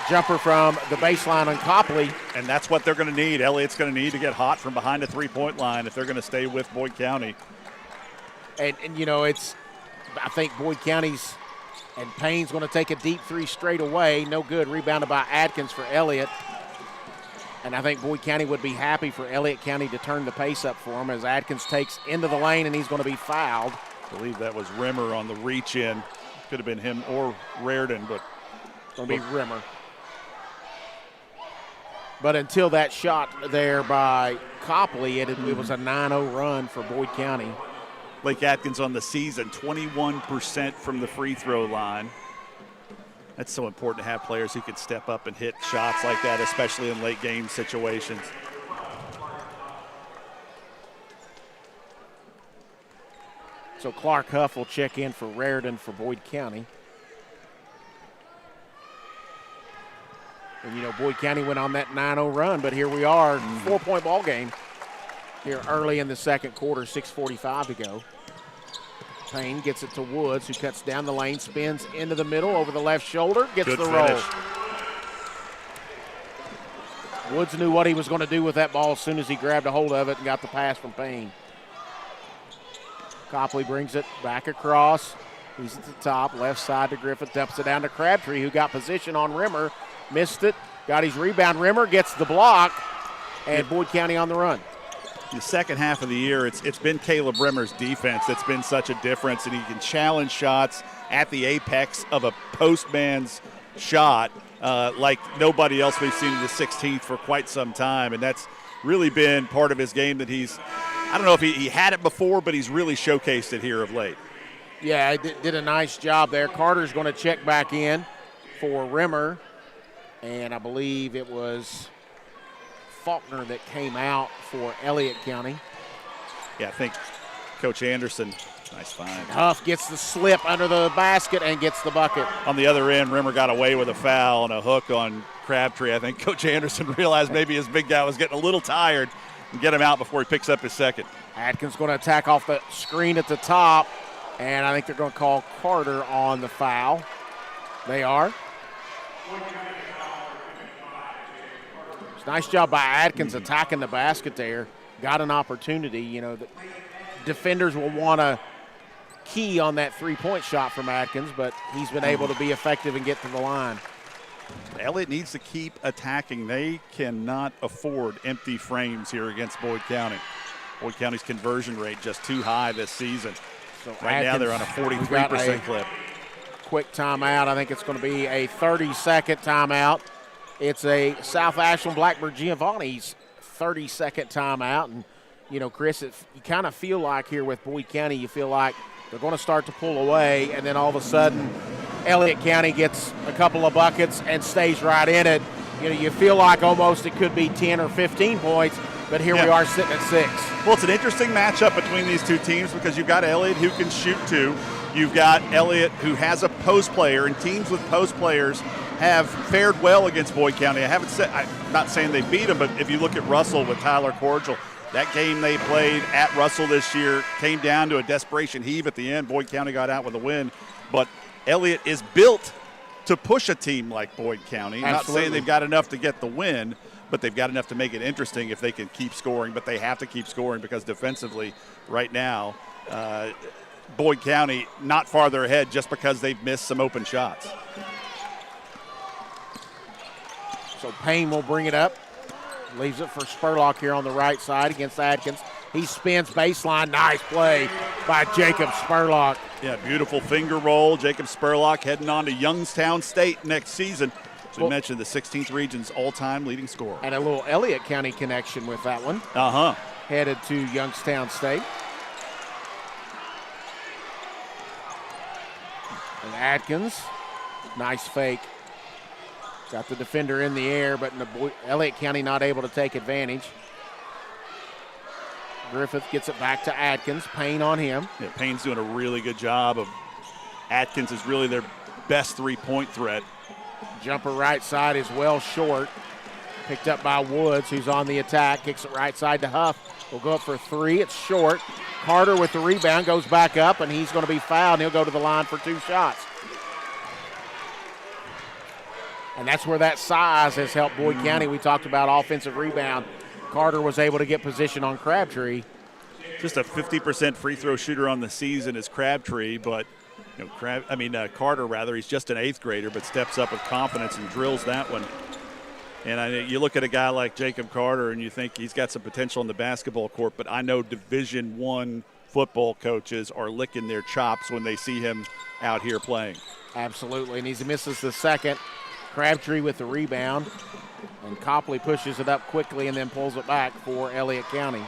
Speaker 2: Jumper from the baseline on Copley.
Speaker 3: And that's what they're going to need. Elliott's going to need to get hot from behind the three-point line if they're going to stay with Boyd County.
Speaker 2: And I think Boyd County's and Payne's going to take a deep 3 straight away. No good. Rebounded by Atkins for Elliott. And I think Boyd County would be happy for Elliott County to turn the pace up for him as Atkins takes into the lane, and he's going to be fouled.
Speaker 3: I believe that was Rimmer on the reach-in. Could have been him or Raridan, but
Speaker 2: it's going to be Rimmer. But until that shot there by Copley, it was a 9-0 run for Boyd County.
Speaker 3: Blake Atkins on the season, 21% from the free throw line. That's so important to have players who can step up and hit shots like that, especially in late game situations.
Speaker 2: So Clark Huff will check in for Raridan for Boyd County. And, Boyd County went on that 9-0 run, but here we are, 4-point ball game here early in the second quarter, 6:45 to go. Payne gets it to Woods, who cuts down the lane, spins into the middle over the left shoulder, gets the roll. Woods knew what he was going to do with that ball as soon as he grabbed a hold of it and got the pass from Payne. Copley brings it back across. He's at the top, left side to Griffith, dumps it down to Crabtree, who got position on Rimmer, missed it, got his rebound. Rimmer gets the block, and Boyd County on the run.
Speaker 3: The second half of the year, it's been Caleb Rimmer's defense that's been such a difference, and he can challenge shots at the apex of a postman's shot like nobody else we've seen in the 16th for quite some time, and that's really been part of his game that I don't know if he had it before, but he's really showcased it here of late.
Speaker 2: Yeah, he did a nice job there. Carter's going to check back in for Rimmer, and I believe it was Faulkner that came out for Elliott County.
Speaker 3: Yeah, I think Coach Anderson, nice find.
Speaker 2: Huff gets the slip under the basket and gets the bucket.
Speaker 3: On the other end, Rimmer got away with a foul and a hook on Crabtree. I think Coach Anderson realized maybe his big guy was getting a little tired and get him out before he picks up his second.
Speaker 2: Atkins going to attack off the screen at the top, and I think they're going to call Carter on the foul. They are. Nice job by Atkins attacking the basket there. Got an opportunity. You know, the defenders will want to key on that three-point shot from Atkins, but he's been able to be effective and get to the line.
Speaker 3: Elliott needs to keep attacking. They cannot afford empty frames here against Boyd County. Boyd County's conversion rate just too high this season.
Speaker 2: So
Speaker 3: right now they're on a 43% clip.
Speaker 2: Quick timeout. I think it's going to be a 30-second timeout. It's a South Ashland Blackbird Giovanni's 30-second timeout. And, you know, Chris, you kind of feel like here with Boyd County, you feel like they're going to start to pull away, and then all of a sudden Elliott County gets a couple of buckets and stays right in it. You know, you feel like almost it could be 10 or 15 points, but here we are sitting at 6.
Speaker 3: Well, it's an interesting matchup between these two teams because you've got Elliott who can shoot too. You've got Elliott who has a post player, and teams with post players have fared well against Boyd County. I'm not saying they beat them, but if you look at Russell with Tyler Cordial, that game they played at Russell this year came down to a desperation heave at the end. Boyd County got out with a win, but Elliott is built to push a team like Boyd County. I'm not saying they've got enough to get the win, but they've got enough to make it interesting if they can keep scoring, but they have to keep scoring because defensively right now, Boyd County not farther ahead just because they've missed some open shots.
Speaker 2: So Payne will bring it up. Leaves it for Spurlock here on the right side against Atkins. He spins baseline. Nice play by Jacob Spurlock.
Speaker 3: Yeah, beautiful finger roll. Jacob Spurlock heading on to Youngstown State next season. As we mentioned, the 16th region's all-time leading scorer.
Speaker 2: And a little Elliott County connection with that one. Headed to Youngstown State. And Atkins, nice fake. Got the defender in the air, but Elliott County not able to take advantage. Griffith gets it back to Atkins. Payne on him.
Speaker 3: Yeah, Payne's doing a really good job of Atkins is really their best three-point threat.
Speaker 2: Jumper right side is well short. Picked up by Woods, who's on the attack. Kicks it right side to Huff. Will go up for 3. It's short. Carter with the rebound goes back up, and he's going to be fouled, and he'll go to the line for 2 shots. And that's where that size has helped Boyd County. We talked about offensive rebound. Carter was able to get position on Crabtree.
Speaker 3: Just a 50% free throw shooter on the season is Crabtree, but Carter rather. He's just an 8th grader, but steps up with confidence and drills that one. And you look at a guy like Jacob Carter, and you think he's got some potential in the basketball court. But I know Division I football coaches are licking their chops when they see him out here playing.
Speaker 2: Absolutely, and he misses the second. Crabtree with the rebound, and Copley pushes it up quickly and then pulls it back for Elliott County.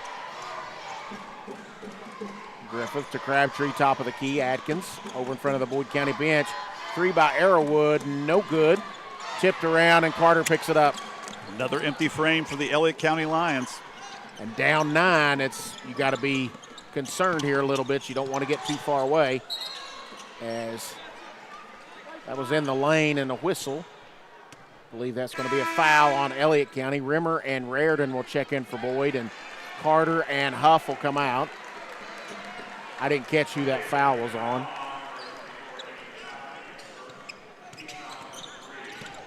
Speaker 2: Griffith to Crabtree, top of the key. Atkins over in front of the Boyd County bench. 3 by Arrowwood, no good. Tipped around, and Carter picks it up.
Speaker 3: Another empty frame for the Elliott County Lions.
Speaker 2: And down 9, you got to be concerned here a little bit. You don't want to get too far away, as that was in the lane and a whistle. I believe that's going to be a foul on Elliott County. Rimmer and Raridan will check in for Boyd, and Carter and Huff will come out. I didn't catch who that foul was on.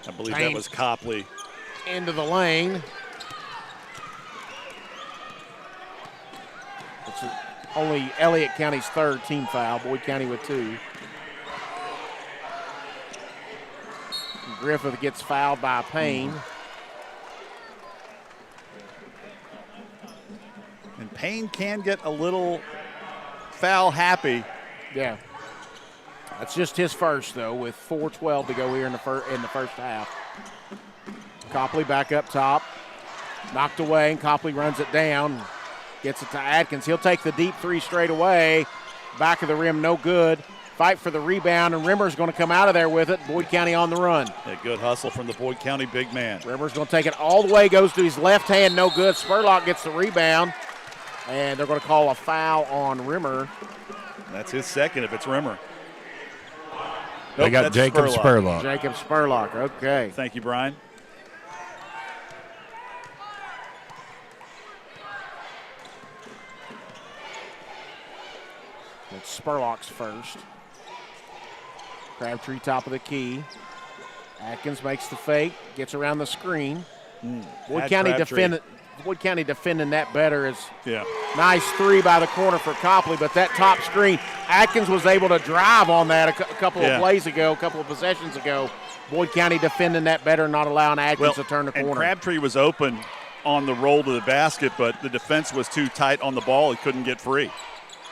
Speaker 3: I believe that was Copley.
Speaker 2: Into the lane. It's only Elliott County's 3rd team foul. Boyd County with 2. Griffith gets fouled by Payne.
Speaker 3: Payne can get a little foul happy.
Speaker 2: Yeah. That's just his first, though, with 4:12 to go here in the first half. Copley back up top. Knocked away, and Copley runs it down. Gets it to Atkins. He'll take the deep three straight away. Back of the rim, no good. Fight for the rebound, and Rimmer's going to come out of there with it. Boyd County on the run.
Speaker 3: A good hustle from the Boyd County big man.
Speaker 2: Rimmer's going to take it all the way, goes to his left hand, no good. Spurlock gets the rebound, and they're going to call a foul on Rimmer.
Speaker 3: That's his second if it's Rimmer.
Speaker 11: They got Jacob Spurlock.
Speaker 2: Jacob Spurlock, okay.
Speaker 3: Thank you, Brian.
Speaker 2: It's Spurlock's first. Crabtree top of the key. Atkins makes the fake, gets around the screen. Boyd County defending that better. Nice three by the corner for Copley, but that top screen, Atkins was able to drive on that a couple of plays ago, a couple of possessions ago. Boyd County defending that better, not allowing Atkins to turn the corner.
Speaker 3: And Crabtree was open on the roll to the basket, but the defense was too tight on the ball. He couldn't get free.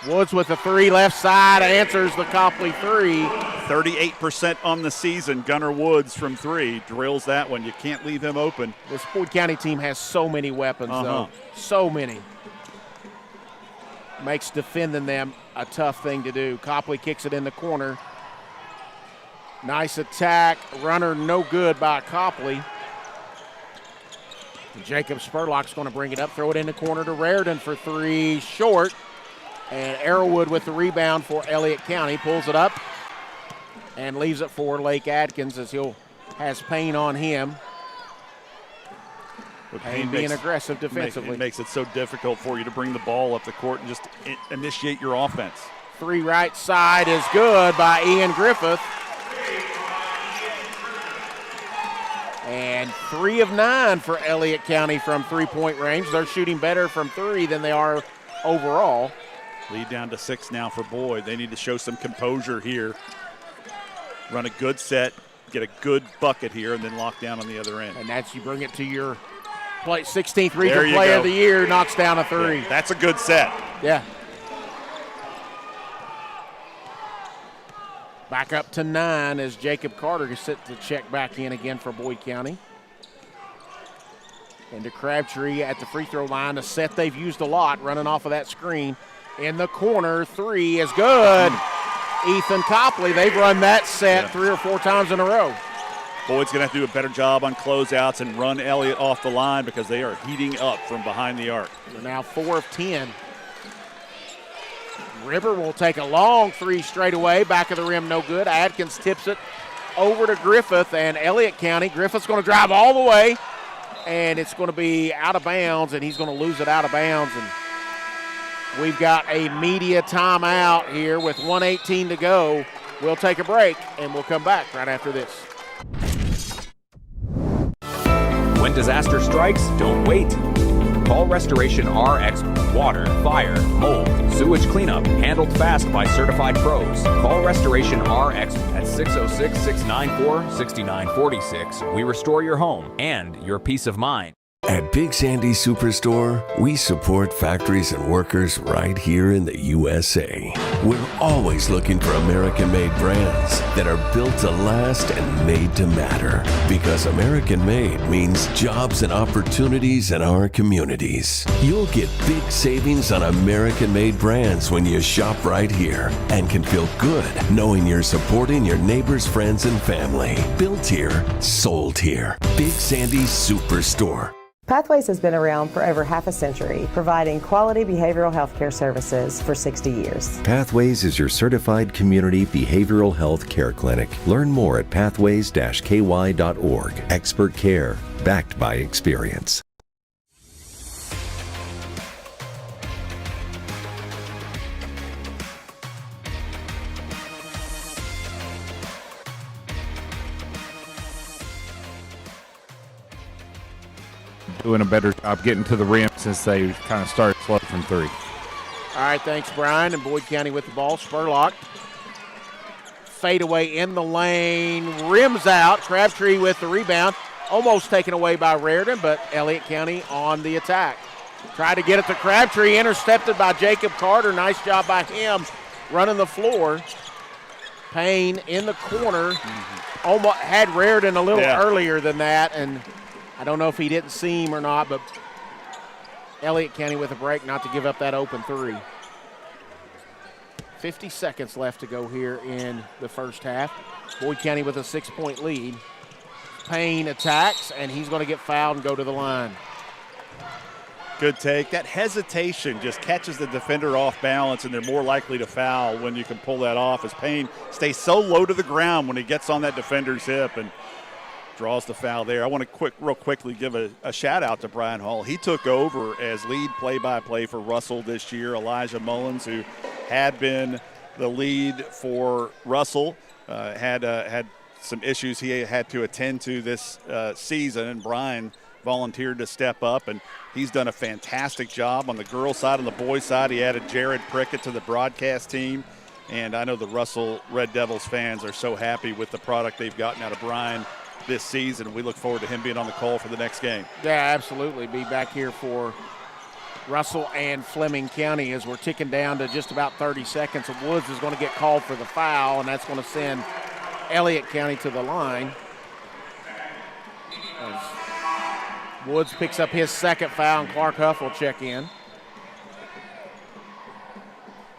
Speaker 2: Woods with the three, left side, answers the Copley three.
Speaker 3: 38% on the season. Gunnar Woods from three drills that one. You can't leave him open.
Speaker 2: This Boyd County team has so many weapons, though. So many. Makes defending them a tough thing to do. Copley kicks it in the corner. Nice attack. Runner no good by Copley. Jacob Spurlock's going to bring it up, throw it in the corner to Raridan for three, short. And Arrowwood with the rebound for Elliott County. Pulls it up and leaves it for Lake Atkins as has Payne on him. Payne being aggressive defensively.
Speaker 3: It makes it so difficult for you to bring the ball up the court and just initiate your offense.
Speaker 2: Three right side is good by Ian Griffith. And 3 of 9 for Elliott County from three-point range. They're shooting better from three than they are overall.
Speaker 3: Lead down to 6 now for Boyd. They need to show some composure here. Run a good set, get a good bucket here, and then lock down on the other end.
Speaker 2: And that's you bring it to your 16th region player of the year, knocks down a three.
Speaker 3: Yeah, that's a good set.
Speaker 2: Yeah. Back up to 9 as Jacob Carter gets set to check back in again for Boyd County. And to Crabtree at the free throw line, a set they've used a lot, running off of that screen. In the corner, three is good. Ethan Copley, they've run that set 3 or 4 times in a row.
Speaker 3: Boyd's going to have to do a better job on closeouts and run Elliott off the line because they are heating up from behind the arc.
Speaker 2: They're now 4 of 10. River will take a long three straight away. Back of the rim, no good. Atkins tips it over to Griffith and Elliott County. Griffith's going to drive all the way, and it's going to be out of bounds, and he's going to lose it out of bounds. And we've got a media timeout here with 1:18 to go. We'll take a break, and we'll come back right after this.
Speaker 18: When disaster strikes, don't wait. Call Restoration RX. Water, fire, mold, sewage cleanup, handled fast by certified pros. Call Restoration RX at 606-694-6946. We restore your home and your peace of mind.
Speaker 7: At Big Sandy Superstore, we support factories and workers right here in the USA. We're always looking for American-made brands that are built to last and made to matter. Because American-made means jobs and opportunities in our communities. You'll get big savings on American-made brands when you shop right here and can feel good knowing you're supporting your neighbors, friends, and family. Built here, sold here. Big Sandy Superstore.
Speaker 8: Pathways has been around for over half a century, providing quality behavioral health care services for 60 years.
Speaker 10: Pathways is your certified community behavioral health care clinic. Learn more at pathways-ky.org. Expert care, backed by experience.
Speaker 11: Doing a better job getting to the rim since they kind of started slow from three.
Speaker 2: All right, thanks, Brian. And Boyd County with the ball. Spurlock. Fade away in the lane. Rims out. Crabtree with the rebound. Almost taken away by Raridan, but Elliott County on the attack. Tried to get it to Crabtree, intercepted by Jacob Carter. Nice job by him running the floor. Payne in the corner. Almost had Raridan a little earlier than that, and I don't know if he didn't see him or not, but Elliott County with a break not to give up that open three. 50 seconds left to go here in the first half. Boyd County with a 6-point lead. Payne attacks, and he's going to get fouled and go to the line.
Speaker 3: Good take. That hesitation just catches the defender off balance, and they're more likely to foul when you can pull that off, as Payne stays so low to the ground when he gets on that defender's hip and draws the foul there. I want to real quickly give a shout-out to Brian Hall. He took over as lead play-by-play for Russell this year. Elijah Mullins, who had been the lead for Russell, had some issues he had to attend to this season, and Brian volunteered to step up, and he's done a fantastic job on the girls' side. On the boys' side, he added Jared Prickett to the broadcast team, and I know the Russell Red Devils fans are so happy with the product they've gotten out of Brian this season. We look forward to him being on the call for the next game.
Speaker 2: Yeah, absolutely. Be back here for Russell and Fleming County as we're ticking down to just about 30 seconds. Woods is going to get called for the foul, and that's going to send Elliott County to the line. As Woods picks up his second foul, and Clark Huff will check in.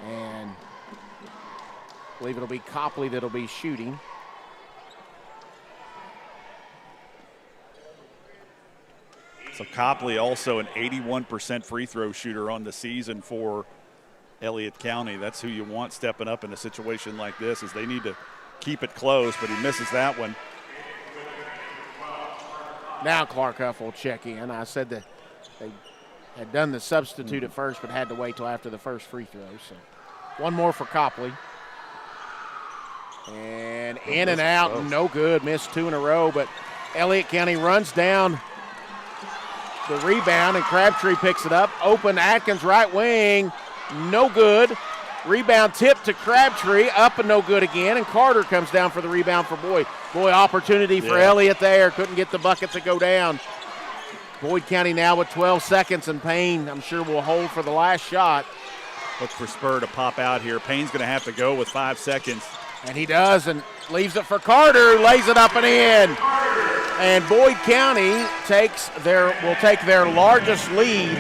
Speaker 2: And I believe it'll be Copley that'll be shooting.
Speaker 3: So Copley also an 81% free throw shooter on the season for Elliott County. That's who you want stepping up in a situation like this, as they need to keep it close, but he misses that one.
Speaker 2: Now Clark Huff will check in. I said that they had done the substitute at first, but had to wait till after the first free throw. So one more for Copley. And in and out, no good. Missed two in a row, but Elliott County runs down the rebound, and Crabtree picks it up. Open Atkins right wing, no good. Rebound tip to Crabtree, up and no good again, and Carter comes down for the rebound for Boyd. Boy, opportunity for Elliott there. Couldn't get the bucket to go down. Boyd County now with 12 seconds, and Payne, I'm sure, will hold for the last shot.
Speaker 3: Look for Spur to pop out here. Payne's going to have to go with 5 seconds.
Speaker 2: And he does, and leaves it for Carter, who lays it up and in. And Boyd County will take their largest lead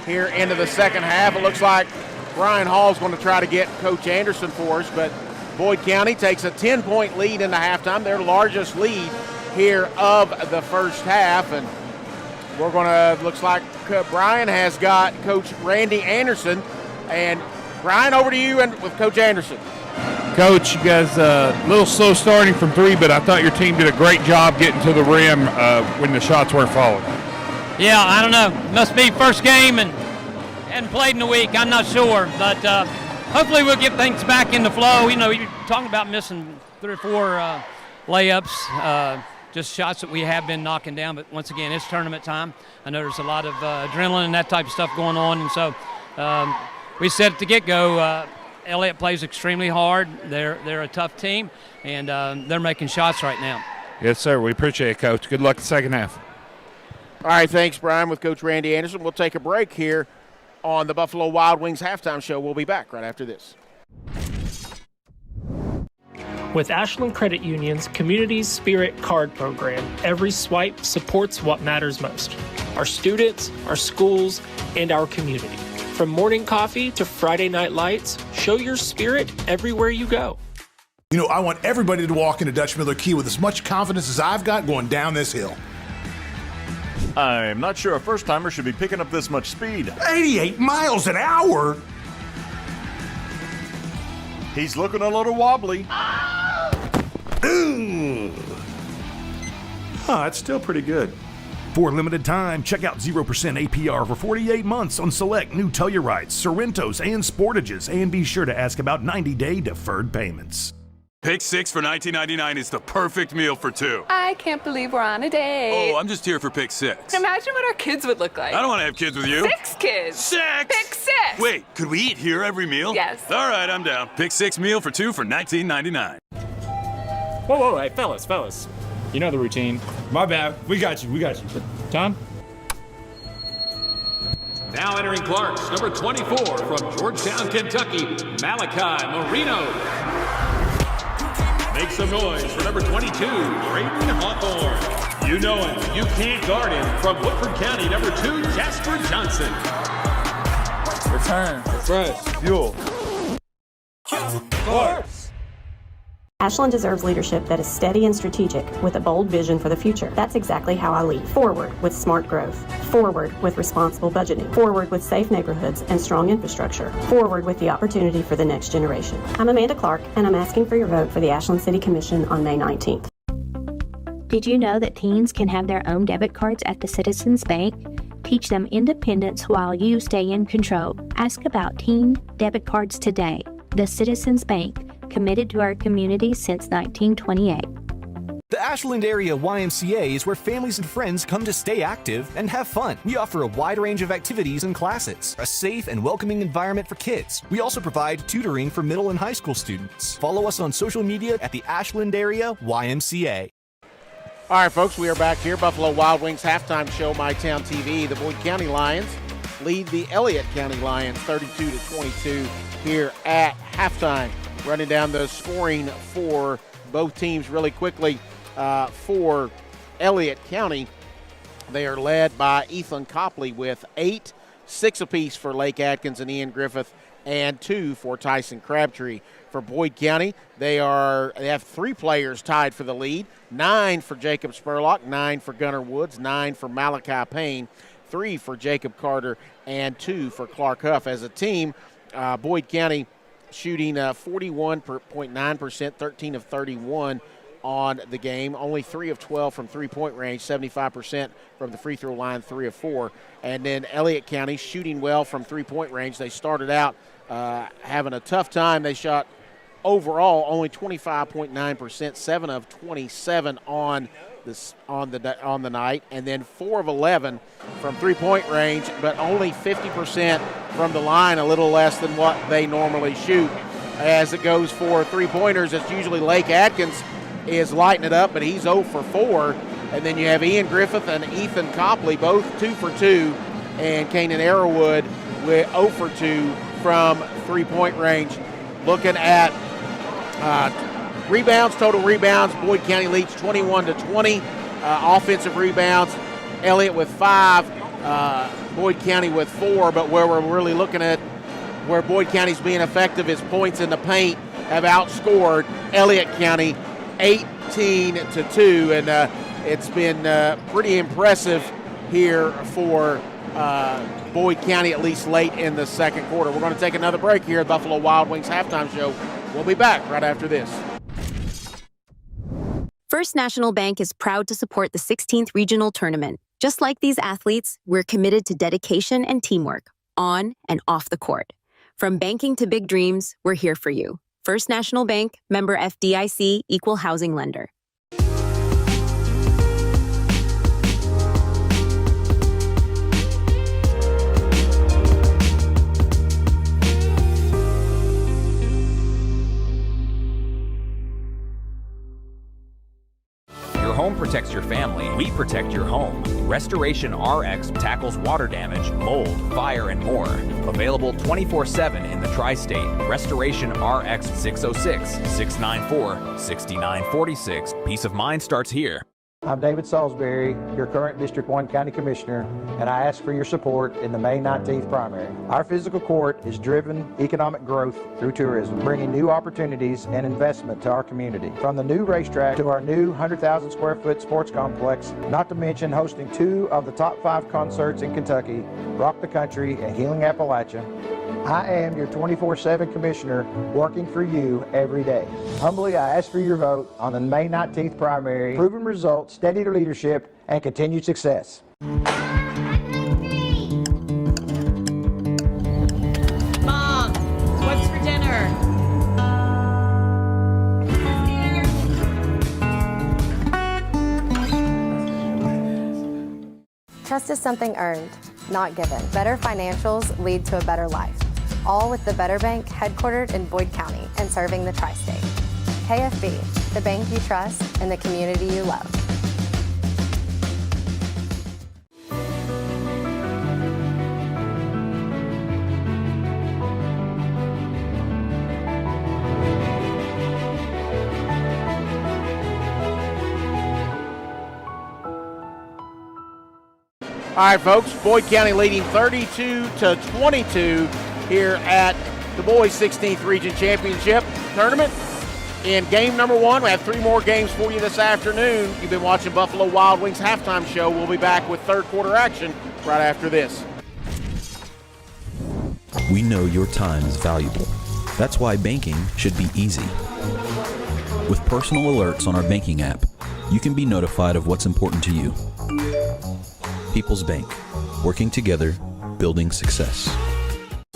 Speaker 2: here into the second half. It looks like Brian Hall's going to try to get Coach Anderson for us, but Boyd County takes a 10-point lead into halftime, their largest lead here of the first half. And we're going to, looks like Brian has got Coach Randy Anderson. And Brian, over to you and with Coach Anderson.
Speaker 11: Coach, you guys a little slow starting from three, but I thought your team did a great job getting to the rim when the shots weren't falling.
Speaker 14: Yeah, I don't know. Must be first game and hadn't played in a week. I'm not sure, but hopefully we'll get things back in the flow. You know, you're talking about missing 3 or 4 layups, just shots that we have been knocking down. But once again, it's tournament time. I know there's a lot of adrenaline and that type of stuff going on, and so we said at the get-go, Elliott plays extremely hard. They're a tough team, and they're making shots right now.
Speaker 11: Yes, sir. We appreciate it, Coach. Good luck the second half.
Speaker 2: All right, thanks, Brian, with Coach Randy Anderson. We'll take a break here on the Buffalo Wild Wings halftime show. We'll be back right after this.
Speaker 17: With Ashland Credit Union's Community Spirit Card Program, every swipe supports what matters most: our students, our schools, and our community. From morning coffee to Friday night lights, show your spirit everywhere you go.
Speaker 13: You know, I want everybody to walk into Dutch Miller Key with as much confidence as I've got going down this hill.
Speaker 16: I'm not sure a first-timer should be picking up this much speed.
Speaker 13: 88 miles an hour?
Speaker 16: He's looking a little wobbly.
Speaker 15: Oh, that's still pretty good. For a limited time, check out 0% APR for 48 months on select new Tellurites, Sorrentos, and Sportages, and be sure to ask about 90-day deferred payments.
Speaker 19: Pick 6 for $19.99 is the perfect meal for 2.
Speaker 20: I can't believe we're on a date.
Speaker 19: Oh, I'm just here for Pick 6.
Speaker 20: Imagine what our kids would look like.
Speaker 19: I don't want to have kids with you.
Speaker 20: 6 kids.
Speaker 19: 6!
Speaker 20: Pick 6!
Speaker 19: Wait, could we eat here every meal?
Speaker 20: Yes.
Speaker 19: All right, I'm down. Pick 6 meal for 2 for $19.99.
Speaker 9: Whoa, hey, fellas. You know the routine.
Speaker 25: My bad. We got you.
Speaker 9: Tom?
Speaker 12: Now entering Clarks, number 24 from Georgetown, Kentucky, Malachi Marino. Make some noise for number 22, Braden Hawthorne. You know him, you can't guard him, from Woodford County, number 2, Jasper Johnson.
Speaker 21: Return, refresh, fuel. Clarks.
Speaker 22: Ashland deserves leadership that is steady and strategic with a bold vision for the future. That's exactly how I lead. Forward with smart growth. Forward with responsible budgeting. Forward with safe neighborhoods and strong infrastructure. Forward with the opportunity for the next generation. I'm Amanda Clark, and I'm asking for your vote for the Ashland City Commission on May 19th.
Speaker 23: Did you know that teens can have their own debit cards at the Citizens Bank? Teach them independence while you stay in control. Ask about teen debit cards today. The Citizens Bank, committed to our community since 1928.
Speaker 24: The Ashland Area YMCA is where families and friends come to stay active and have fun. We offer a wide range of activities and classes, a safe and welcoming environment for kids. We also provide tutoring for middle and high school students. Follow us on social media at the Ashland Area YMCA.
Speaker 2: All right, folks, we are back here. Buffalo Wild Wings halftime show, MyTown TV. The Boyd County Lions lead the Elliott County Lions 32-22 here at halftime. Running down the scoring for both teams really quickly. For Elliott County, they are led by Ethan Copley with 8, 6 apiece for Lake Atkins and Ian Griffith, and 2 for Tyson Crabtree. For Boyd County, they have 3 players tied for the lead, 9 for Jacob Spurlock, 9 for Gunnar Woods, 9 for Malachi Payne, 3 for Jacob Carter, and 2 for Clark Huff. As a team, Boyd County shooting 41.9%, 13 of 31 on the game. Only 3 of 12 from three-point range, 75% from the free throw line, 3 of 4. And then Elliott County shooting well from three-point range. They started out having a tough time. They shot overall only 25.9%, 7 of 27 on the night, and then 4 of 11 from three-point range, but only 50% from the line, a little less than what they normally shoot. As it goes for three-pointers, it's usually Lake Atkins is lighting it up, but he's 0 for 4. And then you have Ian Griffith and Ethan Copley, both 2 for 2, and Kanan Arrowwood with 0 for 2 from three-point range. Looking at rebounds, total rebounds, Boyd County leads 21-20. Offensive rebounds, Elliott with 5, Boyd County with 4. But where we're really looking at where Boyd County's being effective is points in the paint have outscored Elliott County 18-2, and it's been pretty impressive here for Boyd County, at least late in the second quarter. We're going to take another break here at Buffalo Wild Wings halftime show. We'll be back right after this.
Speaker 4: First National Bank is proud to support the 16th Regional Tournament. Just like these athletes, we're committed to dedication and teamwork, on and off the court. From banking to big dreams, we're here for you. First National Bank, member FDIC, equal housing lender.
Speaker 18: Your home protects your family. We protect your home. Restoration RX tackles water damage, mold, fire, and more. Available 24/7 in the tri-state. Restoration RX 606-694-6946. Peace of mind starts here.
Speaker 25: I'm David Salisbury, your current District 1 County Commissioner, and I ask for your support in the May 19th primary. Our physical court has driven economic growth through tourism, bringing new opportunities and investment to our community. From the new racetrack to our new 100,000 square foot sports complex, not to mention hosting 2 of the top 5 concerts in Kentucky, Rock the Country and Healing Appalachia. I am your 24/7 commissioner working for you every day. Humbly, I ask for your vote on the May 19th primary. Proven results, steady leadership, and continued success.
Speaker 26: Mom, what's for dinner?
Speaker 27: Trust is something earned, not given. Better financials lead to a better life. All with the Better Bank, headquartered in Boyd County and serving the tri-state. KFB, the bank you trust and the community you love.
Speaker 2: All right, folks, Boyd County leading 32-22 here at the Boys 16th Region Championship Tournament. In game number 1, we have 3 more games for you this afternoon. You've been watching Buffalo Wild Wings halftime show. We'll be back with third quarter action right after this.
Speaker 1: We know your time is valuable. That's why banking should be easy. With personal alerts on our banking app, you can be notified of what's important to you. People's Bank, working together, building success.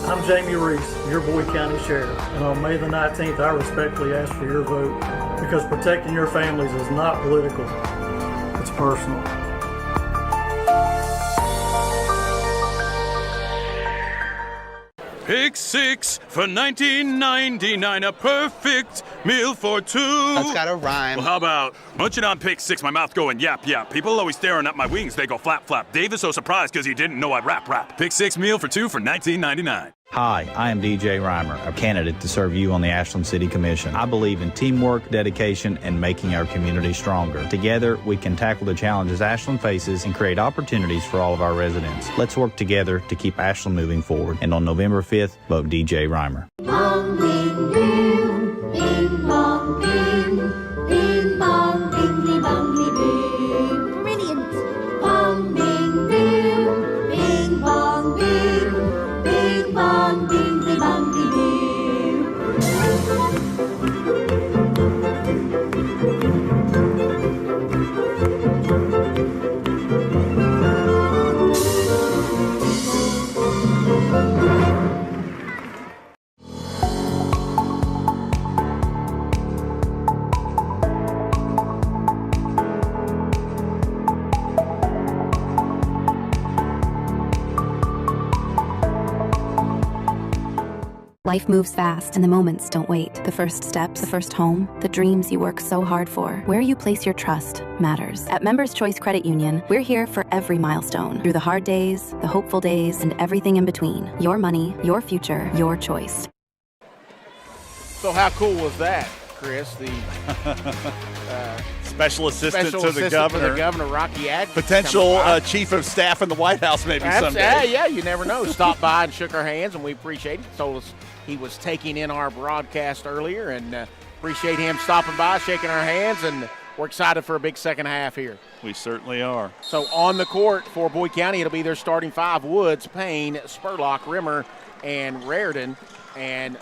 Speaker 5: I'm Jamie Reese, your Boyd County Sheriff, and on May the 19th, I respectfully ask for your vote because protecting your families is not political, it's personal.
Speaker 19: Pick 6 for $19.99, a perfect meal for 2.
Speaker 6: That's gotta rhyme.
Speaker 19: Well, how about munching on Pick 6, my mouth going yap yap. People always staring at my wings, they go flap flap. Dave is so surprised because he didn't know I'd rap. Pick 6 meal for 2 for $19.99.
Speaker 7: Hi, I am DJ Reimer, a candidate to serve you on the Ashland City Commission. I believe in teamwork, dedication, and making our community stronger. Together, we can tackle the challenges Ashland faces and create opportunities for all of our residents. Let's work together to keep Ashland moving forward. And on November 5th, vote DJ Reimer.
Speaker 8: Bong, bing, boom. Bing, bong, bing. Bing, bong, bingly, bongly, bing. Brilliant. Bong, bing, boom. Bing, bong, bing. Bing, bong, bingly, bongly, bing.
Speaker 4: Life moves fast and the moments don't wait. The first steps, the first home, the dreams you work so hard for. Where you place your trust matters. At Members Choice Credit Union, we're here for every milestone. Through the hard days, the hopeful days, and everything in between. Your money, your future, your choice.
Speaker 2: So how cool was that, Chris? The
Speaker 3: Special assistant to the governor,
Speaker 2: Rocky Adkins.
Speaker 3: Potential chief of staff in the White House maybe someday.
Speaker 2: Yeah, you never know. Stopped by and shook our hands, and we appreciate it. Told us he was taking in our broadcast earlier, and appreciate him stopping by, shaking our hands, and we're excited for a big second half here.
Speaker 3: We certainly are.
Speaker 2: So on the court for Boyd County, it'll be their starting 5, Woods, Payne, Spurlock, Rimmer, and Raridan. And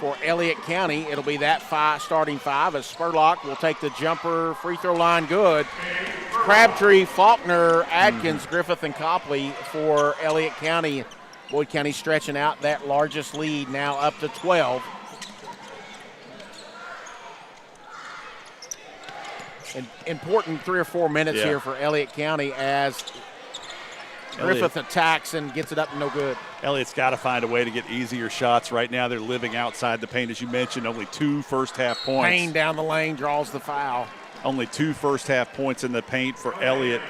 Speaker 2: for Elliott County, it'll be that starting 5 as Spurlock will take the jumper, free throw line good. Crabtree, Faulkner, Adkins, Griffith, and Copley for Elliott County. Boyd County stretching out that largest lead now up to 12. An important 3 or 4 minutes here for Elliott County as Griffith attacks and gets it up no good.
Speaker 3: Elliott's got to find a way to get easier shots. Right now they're living outside the paint, as you mentioned. Only 2 first-half points.
Speaker 2: Payne down the lane draws the foul.
Speaker 3: Only 2 first-half points in the paint for Elliott.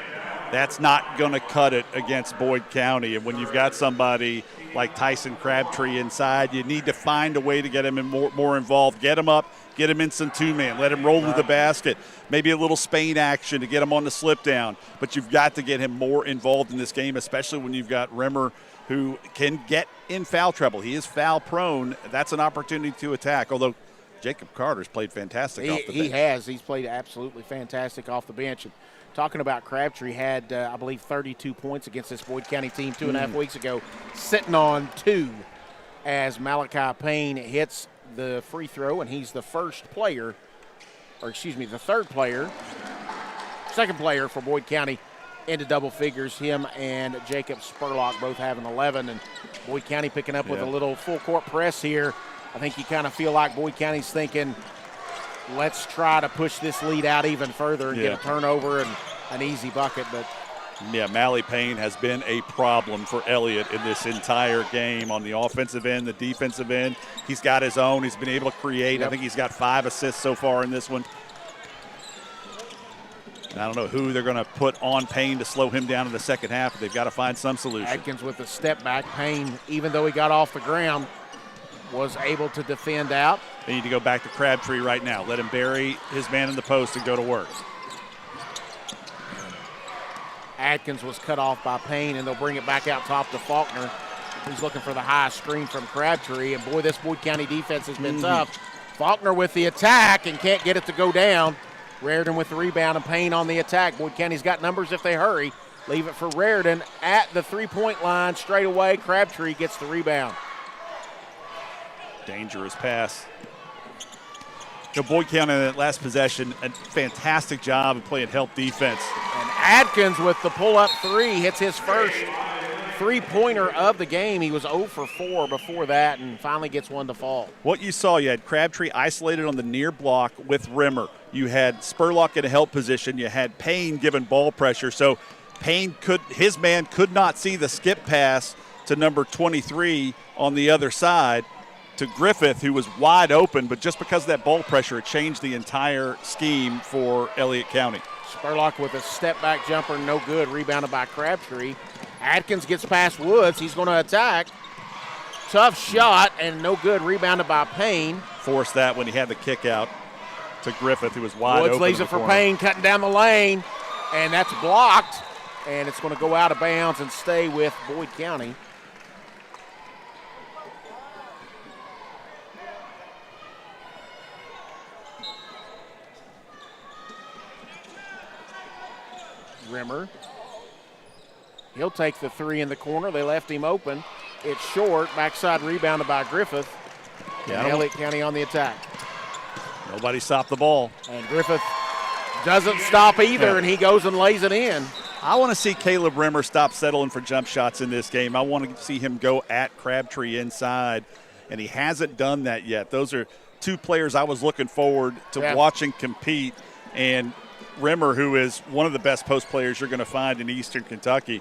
Speaker 3: That's not going to cut it against Boyd County. And when you've got somebody like Tyson Crabtree inside, you need to find a way to get him more involved. Get him up, get him in some two-man, let him roll to the basket, maybe a little Spain action to get him on the slip down. But you've got to get him more involved in this game, especially when you've got Rimmer who can get in foul trouble. He is foul prone. That's an opportunity to attack, although Jacob Carter's played fantastic off the bench.
Speaker 2: He has. He's played absolutely fantastic off the bench. And talking about Crabtree, had, I believe, 32 points against this Boyd County team 2.5 weeks ago, sitting on 2 as Malachi Payne hits the free throw, and he's the second player for Boyd County into double figures. Him and Jacob Spurlock both having 11, and Boyd County picking up with a little full court press here. I think you kind of feel like Boyd County's thinking, let's try to push this lead out even further and get a turnover and an easy bucket. But
Speaker 3: Mally Payne has been a problem for Elliott in this entire game on the offensive end, the defensive end. He's got his own. He's been able to create. I think he's got 5 assists so far in this one. And I don't know who they're going to put on Payne to slow him down in the second half, but they've got to find some solution.
Speaker 2: Adkins with a step back. Payne, even though he got off the ground, was able to defend out.
Speaker 3: They need to go back to Crabtree right now. Let him bury his man in the post and go to work.
Speaker 2: Adkins was cut off by Payne, and they'll bring it back out top to Faulkner. He's looking for the high screen from Crabtree, and boy, this Boyd County defense has been tough. Faulkner with the attack and can't get it to go down. Raritan with the rebound and Payne on the attack. Boyd County's got numbers if they hurry. Leave it for Raritan at the three-point line straight away. Crabtree gets the rebound.
Speaker 3: Dangerous pass. Boyd County in that last possession, a fantastic job of playing help defense.
Speaker 2: And Adkins with the pull-up three hits his first three-pointer of the game. He was 0 for 4 before that and finally gets one to fall.
Speaker 3: What you saw, you had Crabtree isolated on the near block with Rimmer. You had Spurlock in a help position. You had Payne given ball pressure. So Payne his man could not see the skip pass to number 23 on the other side to Griffith, who was wide open, but just because of that ball pressure, it changed the entire scheme for Elliott County.
Speaker 2: Spurlock with a step-back jumper, no good, rebounded by Crabtree. Atkins gets past Woods. He's going to attack. Tough shot and no good, rebounded by Payne.
Speaker 3: Forced that when he had the kick out to Griffith, who was wide
Speaker 2: Woods
Speaker 3: open.
Speaker 2: Woods leaves it for Payne, cutting down the lane, and that's blocked, and it's going to go out of bounds and stay with Boyd County. Rimmer. He'll take the three in the corner. They left him open. It's short. Backside rebounded by Griffith. And Elliott County on the attack.
Speaker 3: Nobody stopped the ball.
Speaker 2: And Griffith doesn't stop either, and he goes and lays it in.
Speaker 3: I want to see Caleb Rimmer stop settling for jump shots in this game. I want to see him go at Crabtree inside, and he hasn't done that yet. Those are two players I was looking forward to watching compete, and Rimmer, who is one of the best post players you're going to find in Eastern Kentucky,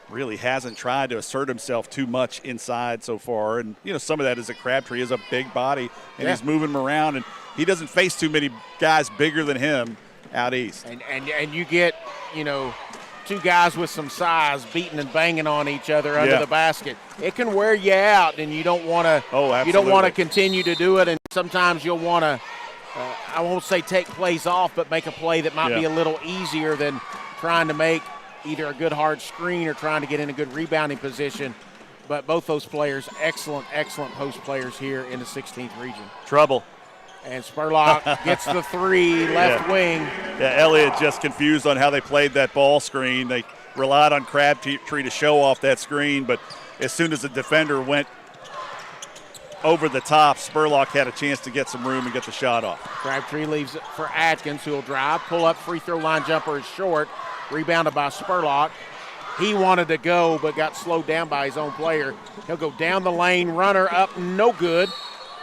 Speaker 3: really hasn't tried to assert himself too much inside so far. And, some of that is that Crabtree is a big body, and he's moving him around, and he doesn't face too many guys bigger than him out east.
Speaker 2: And you get, two guys with some size beating and banging on each other under the basket. It can wear you out, and you don't want to continue to do it, and sometimes you'll want to I won't say take plays off, but make a play that might be a little easier than trying to make either a good hard screen or trying to get in a good rebounding position. But both those players, excellent post players here in the 16th region.
Speaker 3: Trouble.
Speaker 2: And Spurlock gets the three, left wing.
Speaker 3: Yeah, Elliott just confused on how they played that ball screen. They relied on Crabtree to show off that screen, but as soon as the defender went over the top, Spurlock had a chance to get some room and get the shot off.
Speaker 2: Crabtree leaves it for Adkins, who will drive. Pull up, free throw line jumper is short. Rebounded by Spurlock. He wanted to go, but got slowed down by his own player. He'll go down the lane, runner up, no good.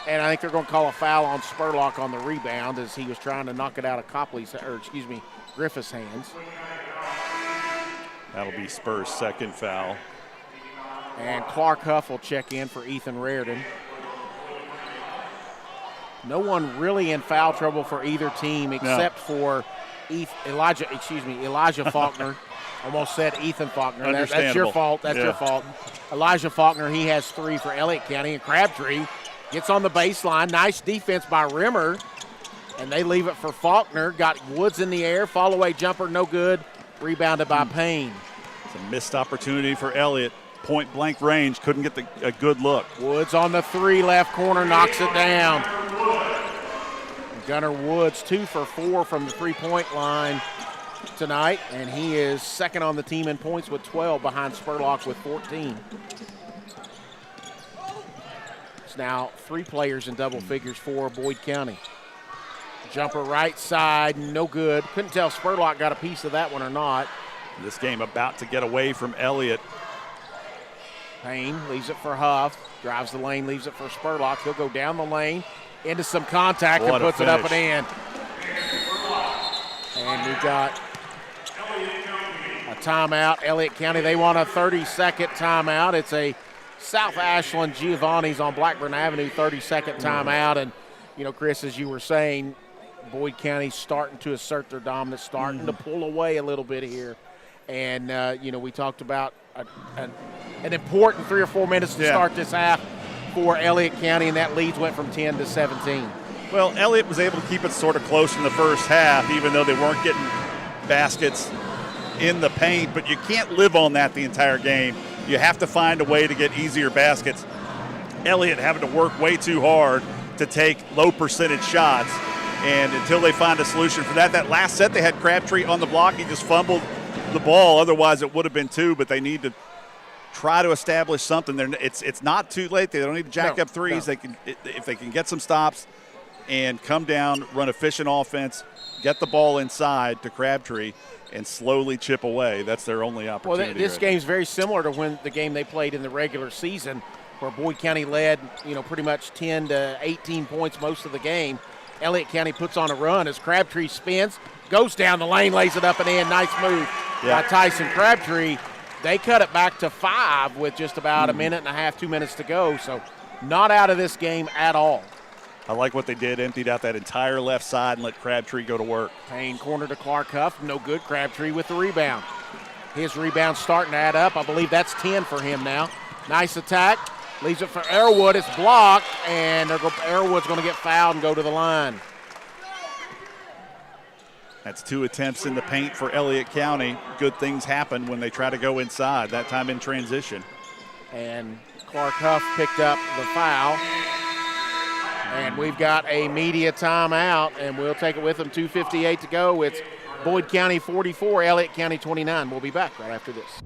Speaker 2: And I think they're going to call a foul on Spurlock on the rebound as he was trying to knock it out of Griffith's hands.
Speaker 3: That'll be Spurs' second foul.
Speaker 2: And Clark Huff will check in for Ethan Raritan. No one really in foul trouble for either team except for Elijah Faulkner. Almost said Ethan Faulkner. That's your fault. That's your fault. Elijah Faulkner, he has 3 for Elliott County. And Crabtree gets on the baseline. Nice defense by Rimmer. And they leave it for Faulkner. Got Woods in the air. Fall away jumper, no good. Rebounded by Payne.
Speaker 3: It's a missed opportunity for Elliott. Point blank range. Couldn't get a good look.
Speaker 2: Woods on the 3, left corner, knocks it down. Gunnar Woods 2 for 4 from the 3-point line tonight, and he is second on the team in points with 12 behind Spurlock with 14. It's now 3 players in double figures for Boyd County. Jumper right side, no good. Couldn't tell if Spurlock got a piece of that one or not.
Speaker 3: This game about to get away from Elliott.
Speaker 2: Payne leaves it for Huff, drives the lane, leaves it for Spurlock. He'll go down the lane into some contact and puts it up and in. And we've got a timeout. Elliott County, they want a 30-second timeout. It's a South Ashland Giovanni's on Blackburn Avenue 30-second timeout. And, Chris, as you were saying, Boyd County's starting to assert their dominance, starting to pull away a little bit here. And, we talked about an important 3 or 4 minutes to start this half for Elliott County, and that lead went from 10 to 17.
Speaker 3: Well, Elliott was able to keep it sort of close in the first half, even though they weren't getting baskets in the paint, but you can't live on that the entire game. You have to find a way to get easier baskets. Elliott having to work way too hard to take low percentage shots, and until they find a solution for that last set they had Crabtree on the block. He just fumbled the ball. Otherwise it would have been 2, but they need to try to establish something. It's not too late. They don't need to jack up threes. They can, if they can get some stops and come down, run efficient offense, get the ball inside to Crabtree, and slowly chip away. That's their only opportunity.
Speaker 2: Well, this game's very similar to when the game they played in the regular season, where Boyd County led, pretty much 10 to 18 points most of the game. Elliott County puts on a run as Crabtree spins, goes down the lane, lays it up and in. Nice move by Tyson Crabtree. They cut it back to 5 with just about a minute and a half, 2 minutes to go. So not out of this game at all.
Speaker 3: I like what they did, emptied out that entire left side and let Crabtree go to work.
Speaker 2: Payne corner to Clark Huff, no good. Crabtree with the rebound. His rebound starting to add up. I believe that's 10 for him now. Nice attack. Leaves it for Arrowwood. It's blocked, and Arrowwood's going to get fouled and go to the line.
Speaker 3: That's 2 attempts in the paint for Elliott County. Good things happen when they try to go inside, that time in transition.
Speaker 2: And Clark Huff picked up the foul. And we've got a media timeout, and we'll take it with them. 2:58 to go. It's Boyd County 44, Elliott County 29. We'll be back right after this.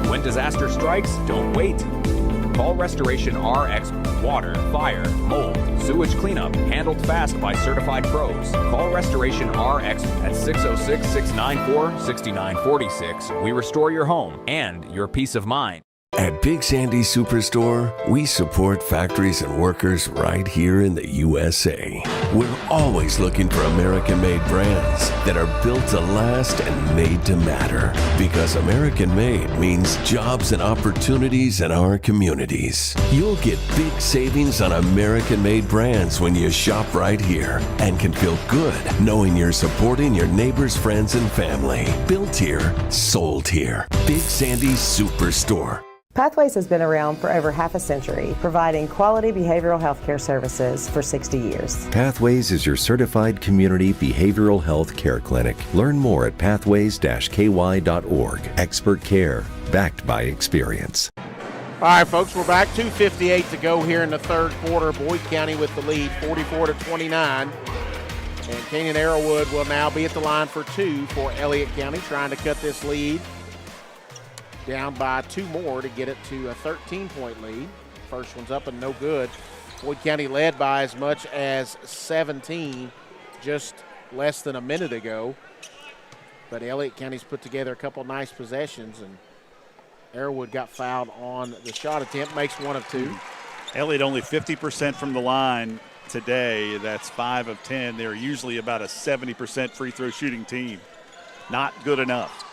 Speaker 18: When disaster strikes, don't wait. Call Restoration RX Water, Fire, Mold, Sewage Cleanup, handled fast by certified pros. Call Restoration RX at 606-694-6946. We restore your home and your peace of mind.
Speaker 6: At Big Sandy Superstore, we support factories and workers right here in the USA. We're always looking for American-made brands that are built to last and made to matter. Because American-made means jobs and opportunities in our communities. You'll get big savings on American-made brands when you shop right here and can feel good knowing you're supporting your neighbors, friends, and family. Built here, sold here. Big Sandy Superstore.
Speaker 10: Pathways has been around for over half a century, providing quality behavioral health care services for 60 years.
Speaker 11: Pathways is your certified community behavioral health care clinic. Learn more at pathways-ky.org. Expert care, backed by experience.
Speaker 2: All right, folks, we're back. 2:58 to go here in the third quarter. Boyd County with the lead, 44-29. And Canaan Arrowwood will now be at the line for 2 for Elliott County, trying to cut this lead down by 2 more to get it to a 13-point lead. First one's up and no good. Boyd County led by as much as 17 just less than a minute ago. But Elliott County's put together a couple nice possessions, and Arrowwood got fouled on the shot attempt, makes 1 of 2.
Speaker 3: Elliott only 50% from the line today. That's 5 of 10. They're usually about a 70% free throw shooting team. Not good enough.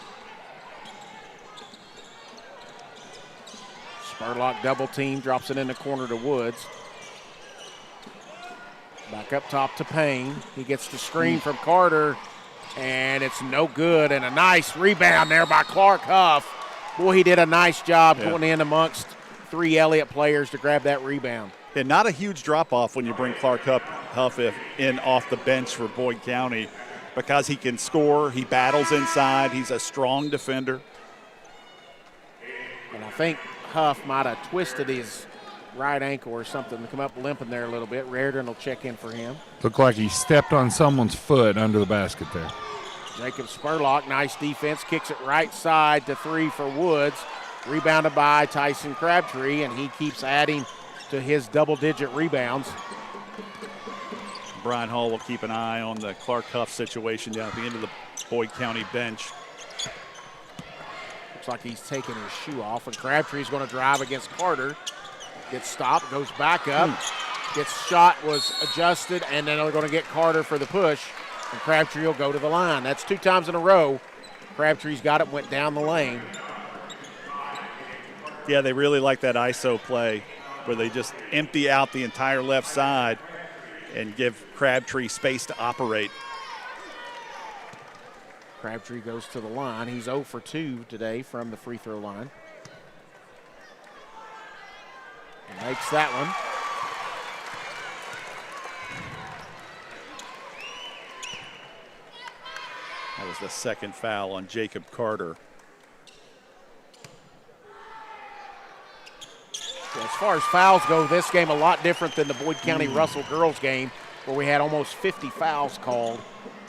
Speaker 2: Spurlock double team, drops it in the corner to Woods. Back up top to Payne. He gets the screen from Carter, and it's no good. And a nice rebound there by Clark Huff. Boy, he did a nice job going in amongst 3 Elliott players to grab that rebound.
Speaker 3: And not a huge drop-off when you bring Clark Huff in off the bench for Boyd County, because he can score, he battles inside, he's a strong defender.
Speaker 2: And I think Huff might have twisted his right ankle or something to come up limping there a little bit. Reardon will check in for him.
Speaker 13: Looked like he stepped on someone's foot under the basket there.
Speaker 2: Jacob Spurlock, nice defense, kicks it right side to 3 for Woods. Rebounded by Tyson Crabtree, and he keeps adding to his double-digit rebounds.
Speaker 3: Brian Hall will keep an eye on the Clark Huff situation down at the end of the Boyd County bench.
Speaker 2: Looks like he's taking his shoe off, and Crabtree's going to drive against Carter. Gets stopped, goes back up. Gets shot, was adjusted, and then they're going to get Carter for the push, and Crabtree will go to the line. That's 2 times in a row. Crabtree's got it, went down the lane.
Speaker 3: Yeah, they really like that ISO play where they just empty out the entire left side and give Crabtree space to operate.
Speaker 2: Crabtree goes to the line. He's 0 for 2 today from the free throw line. And makes that one.
Speaker 3: That was the second foul on Jacob Carter.
Speaker 2: As far as fouls go, this game a lot different than the Boyd County Russell girls game, where we had almost 50 fouls called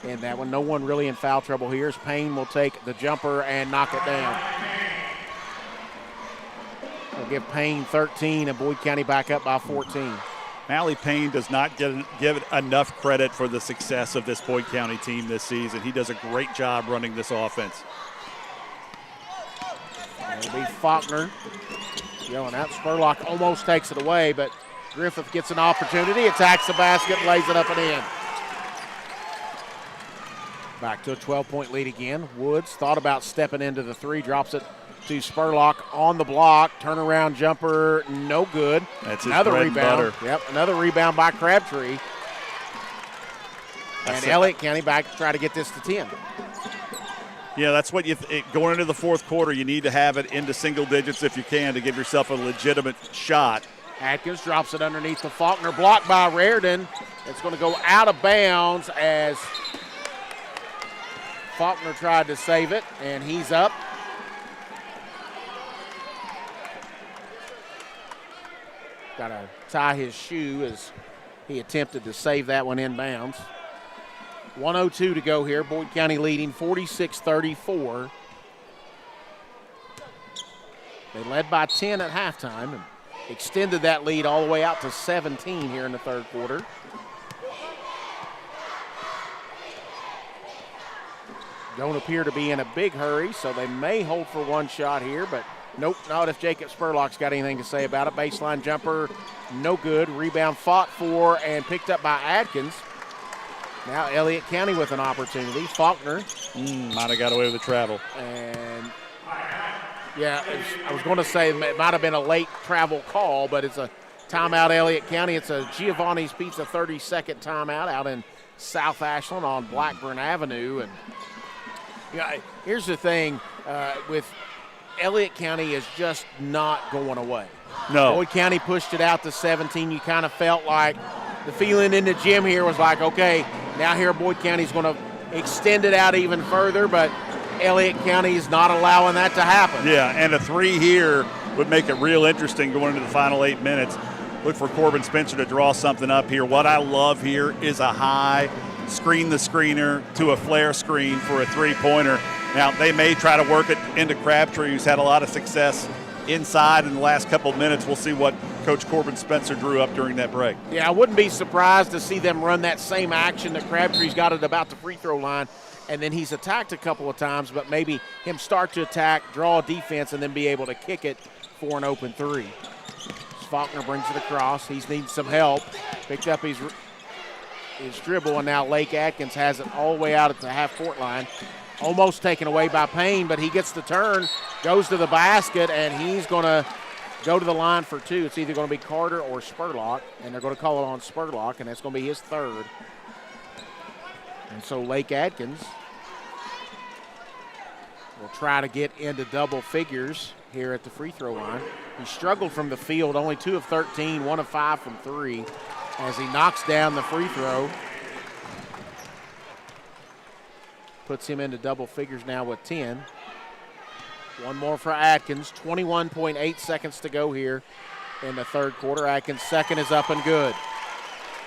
Speaker 2: in that one. No one really in foul trouble here, as Payne will take the jumper and knock it down. We'll give Payne 13 and Boyd County back up by 14.
Speaker 3: Mally Payne does not give enough credit for the success of this Boyd County team this season. He does a great job running this offense.
Speaker 2: It'll be Faulkner. Going out. Spurlock almost takes it away, but Griffith gets an opportunity, attacks the basket, lays it up and in. Back to a 12-point lead again. Woods thought about stepping into the three, drops it to Spurlock on the block. Turnaround jumper, no good.
Speaker 3: That's his
Speaker 2: another
Speaker 3: bread and
Speaker 2: rebound.
Speaker 3: butter.
Speaker 2: Yep, another rebound by Crabtree. And Elliott County back to try to get this to 10.
Speaker 3: Yeah, that's what going into the fourth quarter, you need to have it into single digits if you can to give yourself a legitimate shot.
Speaker 2: Atkins drops it underneath the Faulkner, blocked by Reardon. It's going to go out of bounds as Faulkner tried to save it, and he's up. Got to tie his shoe as he attempted to save that one inbounds. 1:02 to go here. Boyd County leading 46-34. They led by 10 at halftime and extended that lead all the way out to 17 here in the third quarter. Don't appear to be in a big hurry, so they may hold for one shot here, but nope, not if Jacob Spurlock's got anything to say about it. Baseline jumper, no good. Rebound fought for and picked up by Atkins. Now Elliott County with an opportunity. Faulkner.
Speaker 3: Might have got away with the travel.
Speaker 2: And, yeah, I was going to say it might have been a late travel call, but it's a timeout, Elliott County. It's a Giovanni's Pizza 30-second timeout out in South Ashland on Blackburn Avenue. And here's the thing with Elliott County is just not going away.
Speaker 3: No.
Speaker 2: Boyd County pushed it out to 17. You kind of felt like the feeling in the gym here was like, okay, now here Boyd County's going to extend it out even further, but Elliott County is not allowing that to happen.
Speaker 3: Yeah, and a three here would make it real interesting going into the final 8 minutes. Look for Corbin Spencer to draw something up here. What I love here is a high screen the screener to a flare screen for a three-pointer. Now, they may try to work it into Crabtree, who's had a lot of success inside in the last couple of minutes. We'll see what Coach Corbin Spencer drew up during that break.
Speaker 2: Yeah, I wouldn't be surprised to see them run that same action that Crabtree's got at about the free throw line, and then he's attacked a couple of times, but maybe him start to attack, draw a defense, and then be able to kick it for an open three. Faulkner brings it across. He's needing some help. Picked up his dribble, and now Lake Atkins has it all the way out at the half-court line. Almost taken away by Payne, but he gets the turn, goes to the basket, and he's going to go to the line for two. It's either going to be Carter or Spurlock, and they're going to call it on Spurlock, and that's going to be his third. And so Lake Atkins will try to get into double figures here at the free throw line. He struggled from the field, only 2 of 13, 1 of 5 from 3, as he knocks down the free throw. Puts him into double figures now with 10. One more for Atkins. 21.8 seconds to go here in the third quarter. Atkins' second is up and good.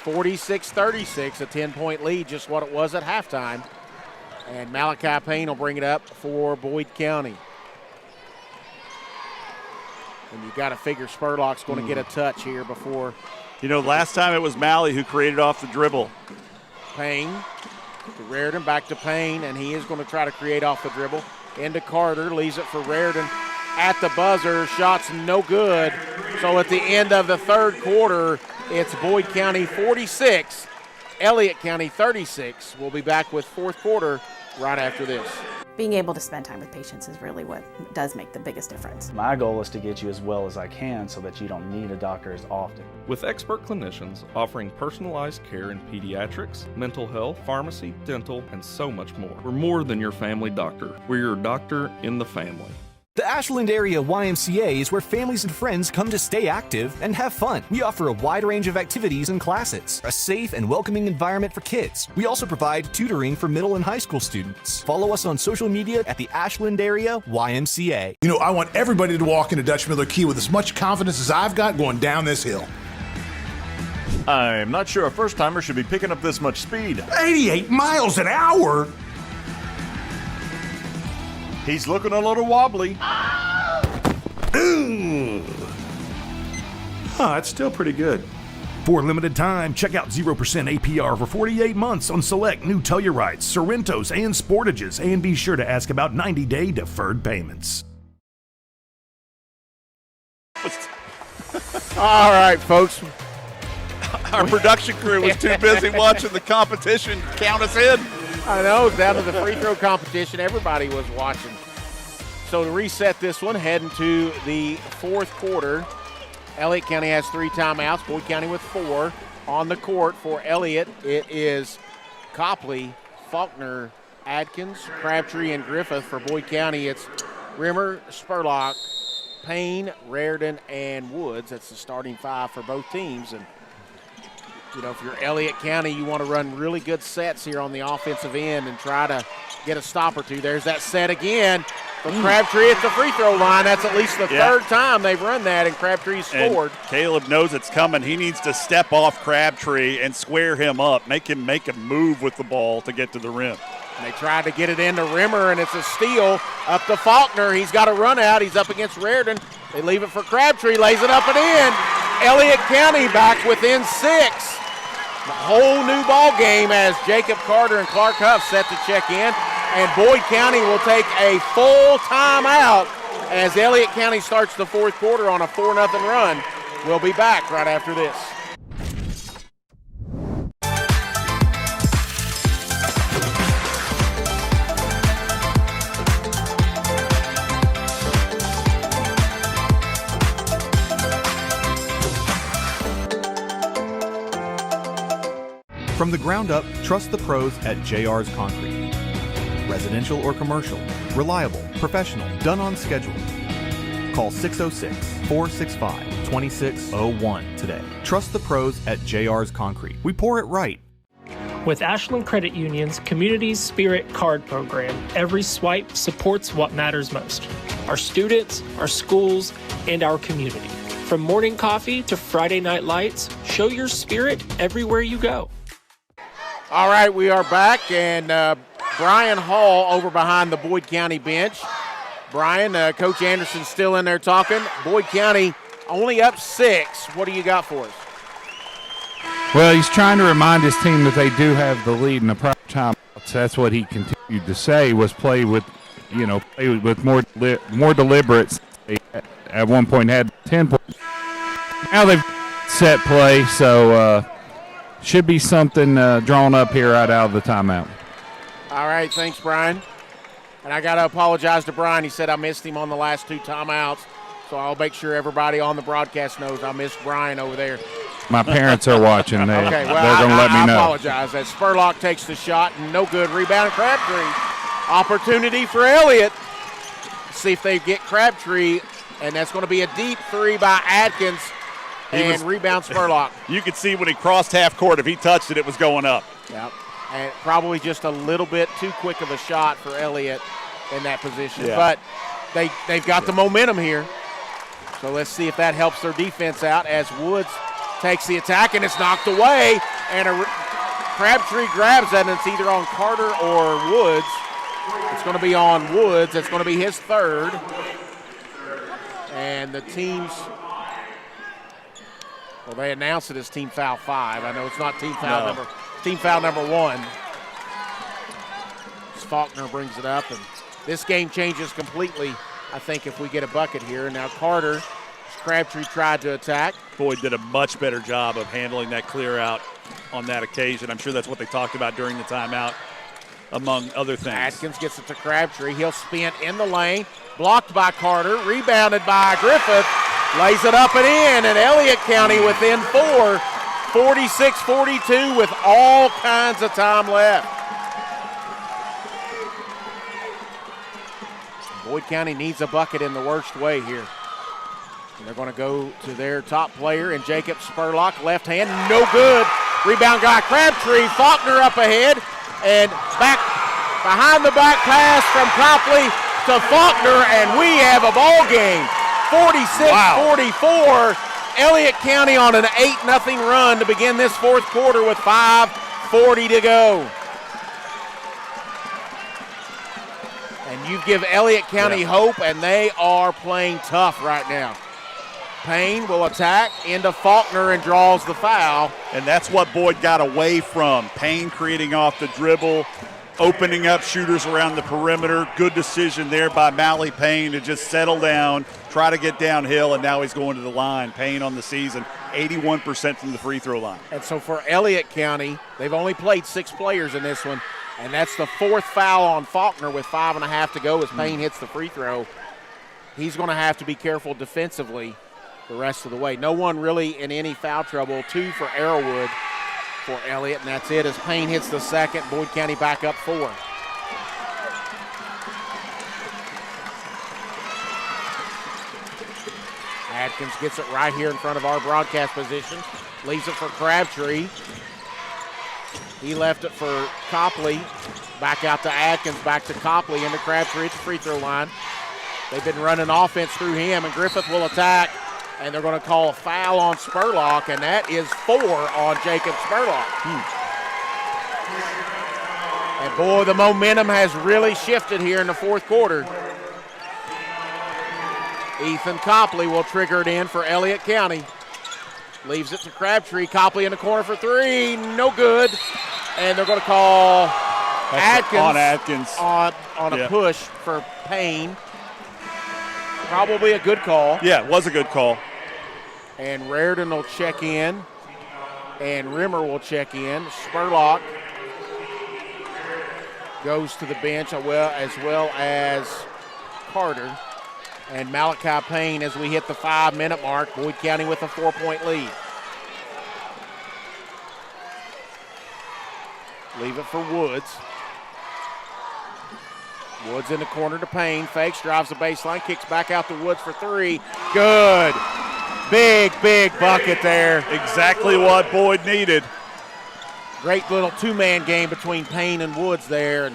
Speaker 2: 46-36, a 10-point lead, just what it was at halftime. And Malachi Payne will bring it up for Boyd County. And you got to figure Spurlock's going to get a touch here before.
Speaker 3: You know, last time it was Malley who created off the dribble.
Speaker 2: Payne to Reardon, back to Payne, and he is going to try to create off the dribble. Into Carter, leaves it for Reardon at the buzzer. Shot's no good. So at the end of the third quarter, it's Boyd County 46, Elliott County 36. We'll be back with fourth quarter right after this.
Speaker 9: Being able to spend time with patients is really what does make the biggest difference.
Speaker 14: My goal is to get you as well as I can so that you don't need a doctor as often.
Speaker 15: With expert clinicians offering personalized care in pediatrics, mental health, pharmacy, dental, and so much more. We're more than your family doctor. We're your doctor in the family.
Speaker 24: The Ashland Area YMCA is where families and friends come to stay active and have fun. We offer a wide range of activities and classes, a safe and welcoming environment for kids. We also provide tutoring for middle and high school students. Follow us on social media at the Ashland Area YMCA.
Speaker 12: You know, I want everybody to walk into Dutch Miller Key with as much confidence as I've got going down this hill.
Speaker 16: I'm not sure a first-timer should be picking up this much speed.
Speaker 12: 88 miles an hour?
Speaker 16: He's looking a little wobbly.
Speaker 12: Ooh.
Speaker 17: That's still pretty good. For a limited time, check out 0% APR for 48 months on select new Tellurides, Sorrentos, and Sportages, and be sure to ask about 90-day deferred payments.
Speaker 2: All right, folks.
Speaker 3: Our production crew was too busy watching the competition count us in.
Speaker 2: I know, down to the free throw competition, everybody was watching. So to reset this one, heading to the fourth quarter, Elliott County has 3 timeouts, Boyd County with 4. On the court for Elliott, it is Copley, Faulkner, Adkins, Crabtree, and Griffith. For Boyd County, it's Rimmer, Spurlock, Payne, Raridan, and Woods. That's the starting 5 for both teams. And you know, if you're Elliott County, you want to run really good sets here on the offensive end and try to get a stop or two. There's that set again for Crabtree at the free throw line. That's at least the third time they've run that, and Crabtree scored.
Speaker 3: And Caleb knows it's coming. He needs to step off Crabtree and square him up, make him make a move with the ball to get to the rim.
Speaker 2: And they tried to get it into Rimmer, and it's a steal up to Faulkner. He's got a run out. He's up against Raridan. They leave it for Crabtree, lays it up and in. Elliott County back within 6. A whole new ball game as Jacob Carter and Clark Huff set to check in. And Boyd County will take a full timeout as Elliott County starts the fourth quarter on a 4-0 run. We'll be back right after this.
Speaker 20: From the ground up, trust the pros at JR's Concrete. Residential or commercial, reliable, professional, done on schedule. Call 606-465-2601 today. Trust the pros at JR's Concrete. We pour it right.
Speaker 21: With Ashland Credit Union's Community Spirit Card Program, every swipe supports what matters most. Our students, our schools, and our community. From morning coffee to Friday night lights, show your spirit everywhere you go.
Speaker 2: All right, we are back, and Brian Hall over behind the Boyd County bench. Brian, Coach Anderson's still in there talking. Boyd County only up 6. What do you got for us?
Speaker 13: Well, he's trying to remind his team that they do have the lead in the prime time. That's what he continued to say, was play with more deliberate. They at one point had 10 points. Now they've set play, so should be something drawn up here right out of the timeout.
Speaker 2: All right, thanks, Brian. And I got to apologize to Brian. He said I missed him on the last 2 timeouts, so I'll make sure everybody on the broadcast knows I missed Brian over there.
Speaker 13: My parents are watching. They're going to let me know.
Speaker 2: I apologize. As Spurlock takes the shot, and no good. Rebound, Crabtree. Opportunity for Elliott. See if they get Crabtree, and that's going to be a deep 3 by Adkins. And rebound Spurlock.
Speaker 3: You could see when he crossed half court, if he touched it, it was going up.
Speaker 2: Yep. And probably just a little bit too quick of a shot for Elliott in that position. Yeah. But they've got the momentum here. So let's see if that helps their defense out as Woods takes the attack, and it's knocked away. And Crabtree grabs that, and it's either on Carter or Woods. It's going to be on Woods. It's going to be his 3rd. And the team's – well, they announced it as team foul 5. I know it's not team foul number 1. Faulkner brings it up, and this game changes completely, I think, if we get a bucket here. Now Carter, Crabtree tried to attack.
Speaker 3: Boyd did a much better job of handling that clear out on that occasion. I'm sure that's what they talked about during the timeout, among other things.
Speaker 2: Atkins gets it to Crabtree. He'll spin in the lane, blocked by Carter, rebounded by Griffith. Lays it up and in, and Elliott County within 4, 46-42 with all kinds of time left. Boyd County needs a bucket in the worst way here. And they're going to go to their top player in Jacob Spurlock. Left hand, no good. Rebound guy Crabtree. Faulkner up ahead. And back behind the back pass from Copley to Faulkner. And we have a ball game. 46-44. Elliott County on an 8-0 run to begin this fourth quarter with 5:40 to go. And you give Elliott County hope, and they are playing tough right now. Payne will attack into Faulkner and draws the foul.
Speaker 3: And that's what Boyd got away from. Payne creating off the dribble, opening up shooters around the perimeter. Good decision there by Mally Payne to just settle down, try to get downhill, and now he's going to the line. Payne on the season, 81% from the free throw line.
Speaker 2: And so for Elliott County, they've only played 6 players in this one, and that's the 4th foul on Faulkner with 5.5 to go as Payne hits the free throw. He's going to have to be careful defensively the rest of the way. No one really in any foul trouble. 2 for Arrowwood for Elliott, and that's it as Payne hits the second. Boyd County back up 4. Atkins gets it right here in front of our broadcast position. Leaves it for Crabtree. He left it for Copley. Back out to Atkins, back to Copley, into Crabtree at the free throw line. They've been running offense through him, and Griffith will attack. And they're going to call a foul on Spurlock, and that is 4 on Jacob Spurlock. And boy, the momentum has really shifted here in the fourth quarter. Ethan Copley will trigger it in for Elliott County. Leaves it to Crabtree. Copley in the corner for 3, no good. And they're going to call Atkins on a push for Payne. Probably a good call.
Speaker 3: Yeah, it was a good call.
Speaker 2: And Raridan will check in, and Rimmer will check in. Spurlock goes to the bench as well as Carter. And Malachi Payne as we hit the 5-minute mark. Boyd County with a 4-point lead. Leave it for Woods. Woods in the corner to Payne. Fakes, drives the baseline, kicks back out to Woods for 3. Good. Big bucket there.
Speaker 3: Exactly what Boyd needed.
Speaker 2: Great little 2-man game between Payne and Woods there.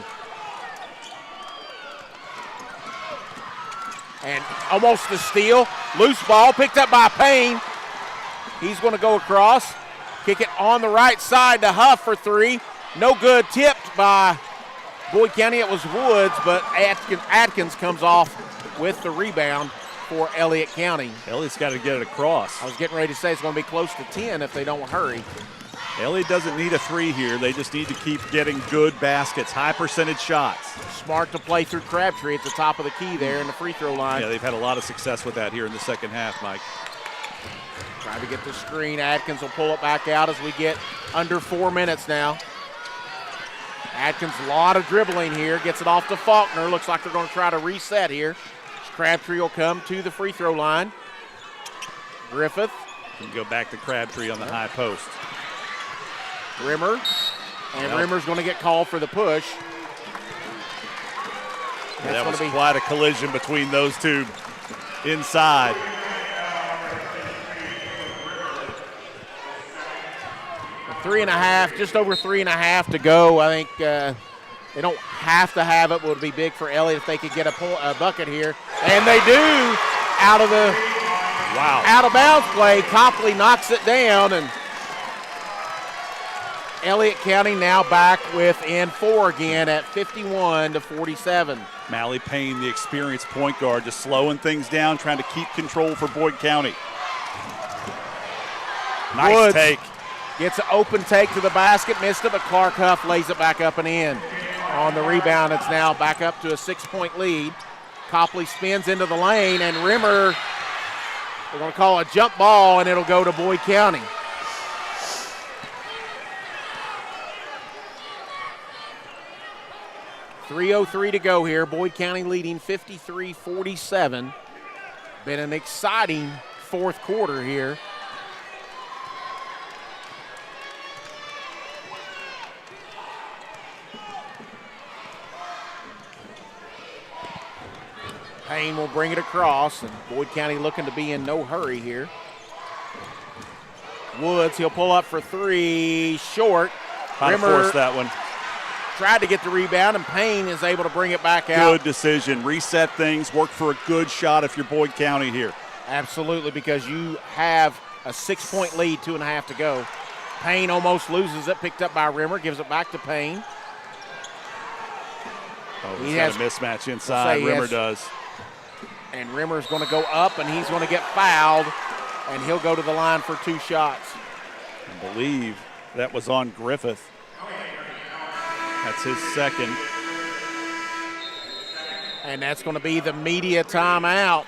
Speaker 2: And almost a steal. Loose ball picked up by Payne. He's going to go across. Kick it on the right side to Huff for 3. No good. Tipped by Boyd County. It was Woods, but Atkins comes off with the rebound for Elliott County.
Speaker 3: Elliott's got to get it across.
Speaker 2: I was getting ready to say it's going to be close to 10 if they don't hurry.
Speaker 3: Elliott doesn't need a 3 here. They just need to keep getting good baskets, high percentage shots.
Speaker 2: Smart to play through Crabtree at the top of the key there in the free throw line.
Speaker 3: Yeah, they've had a lot of success with that here in the second half, Mike.
Speaker 2: Trying to get the screen. Atkins will pull it back out as we get under 4 minutes now. Atkins, a lot of dribbling here. Gets it off to Faulkner. Looks like they're going to try to reset here. Crabtree will come to the free throw line. Griffith.
Speaker 3: Can go back to Crabtree on the high post.
Speaker 2: Rimmer. And Rimmer's going to get called for the push.
Speaker 3: That was quite a collision between those two inside.
Speaker 2: Just over 3.5 to go. I think they don't have to have it, but it would be big for Elliott if they could get a bucket here. And they do out of the out of bounds play. Copley knocks it down, and Elliott County now back within 4 again at 51-47.
Speaker 3: Mally Payne, the experienced point guard, just slowing things down, trying to keep control for Boyd County. Nice
Speaker 2: Woods
Speaker 3: take.
Speaker 2: Gets an open take to the basket, missed it, but Clark Huff lays it back up and in. On the rebound, it's now back up to a 6-point lead. Copley spins into the lane, and Rimmer, we're going to call a jump ball, and it'll go to Boyd County. .303 to go here. Boyd County leading 53-47. Been an exciting fourth quarter here. Payne will bring it across, and Boyd County looking to be in no hurry here. Woods, he'll pull up for three, short.
Speaker 3: Trying to force that one.
Speaker 2: Tried to get the rebound, and Payne is able to bring it back out.
Speaker 3: Good decision. Reset things. Work for a good shot if you're Boyd County here.
Speaker 2: Absolutely, because you have a 6-point lead, 2.5 to go. Payne almost loses it, picked up by Rimmer, gives it back to Payne.
Speaker 3: Oh, he's got a mismatch inside. Rimmer does.
Speaker 2: And Rimmer's going to go up, and he's going to get fouled, and he'll go to the line for 2 shots.
Speaker 3: I believe that was on Griffith. That's his second.
Speaker 2: And that's going to be the media timeout.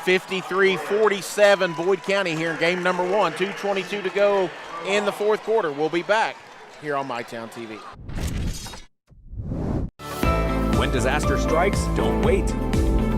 Speaker 2: 53-47 Boyd County here in game number 1. 2:22 to go in the fourth quarter. We'll be back here on MyTown TV.
Speaker 18: When disaster strikes, don't wait.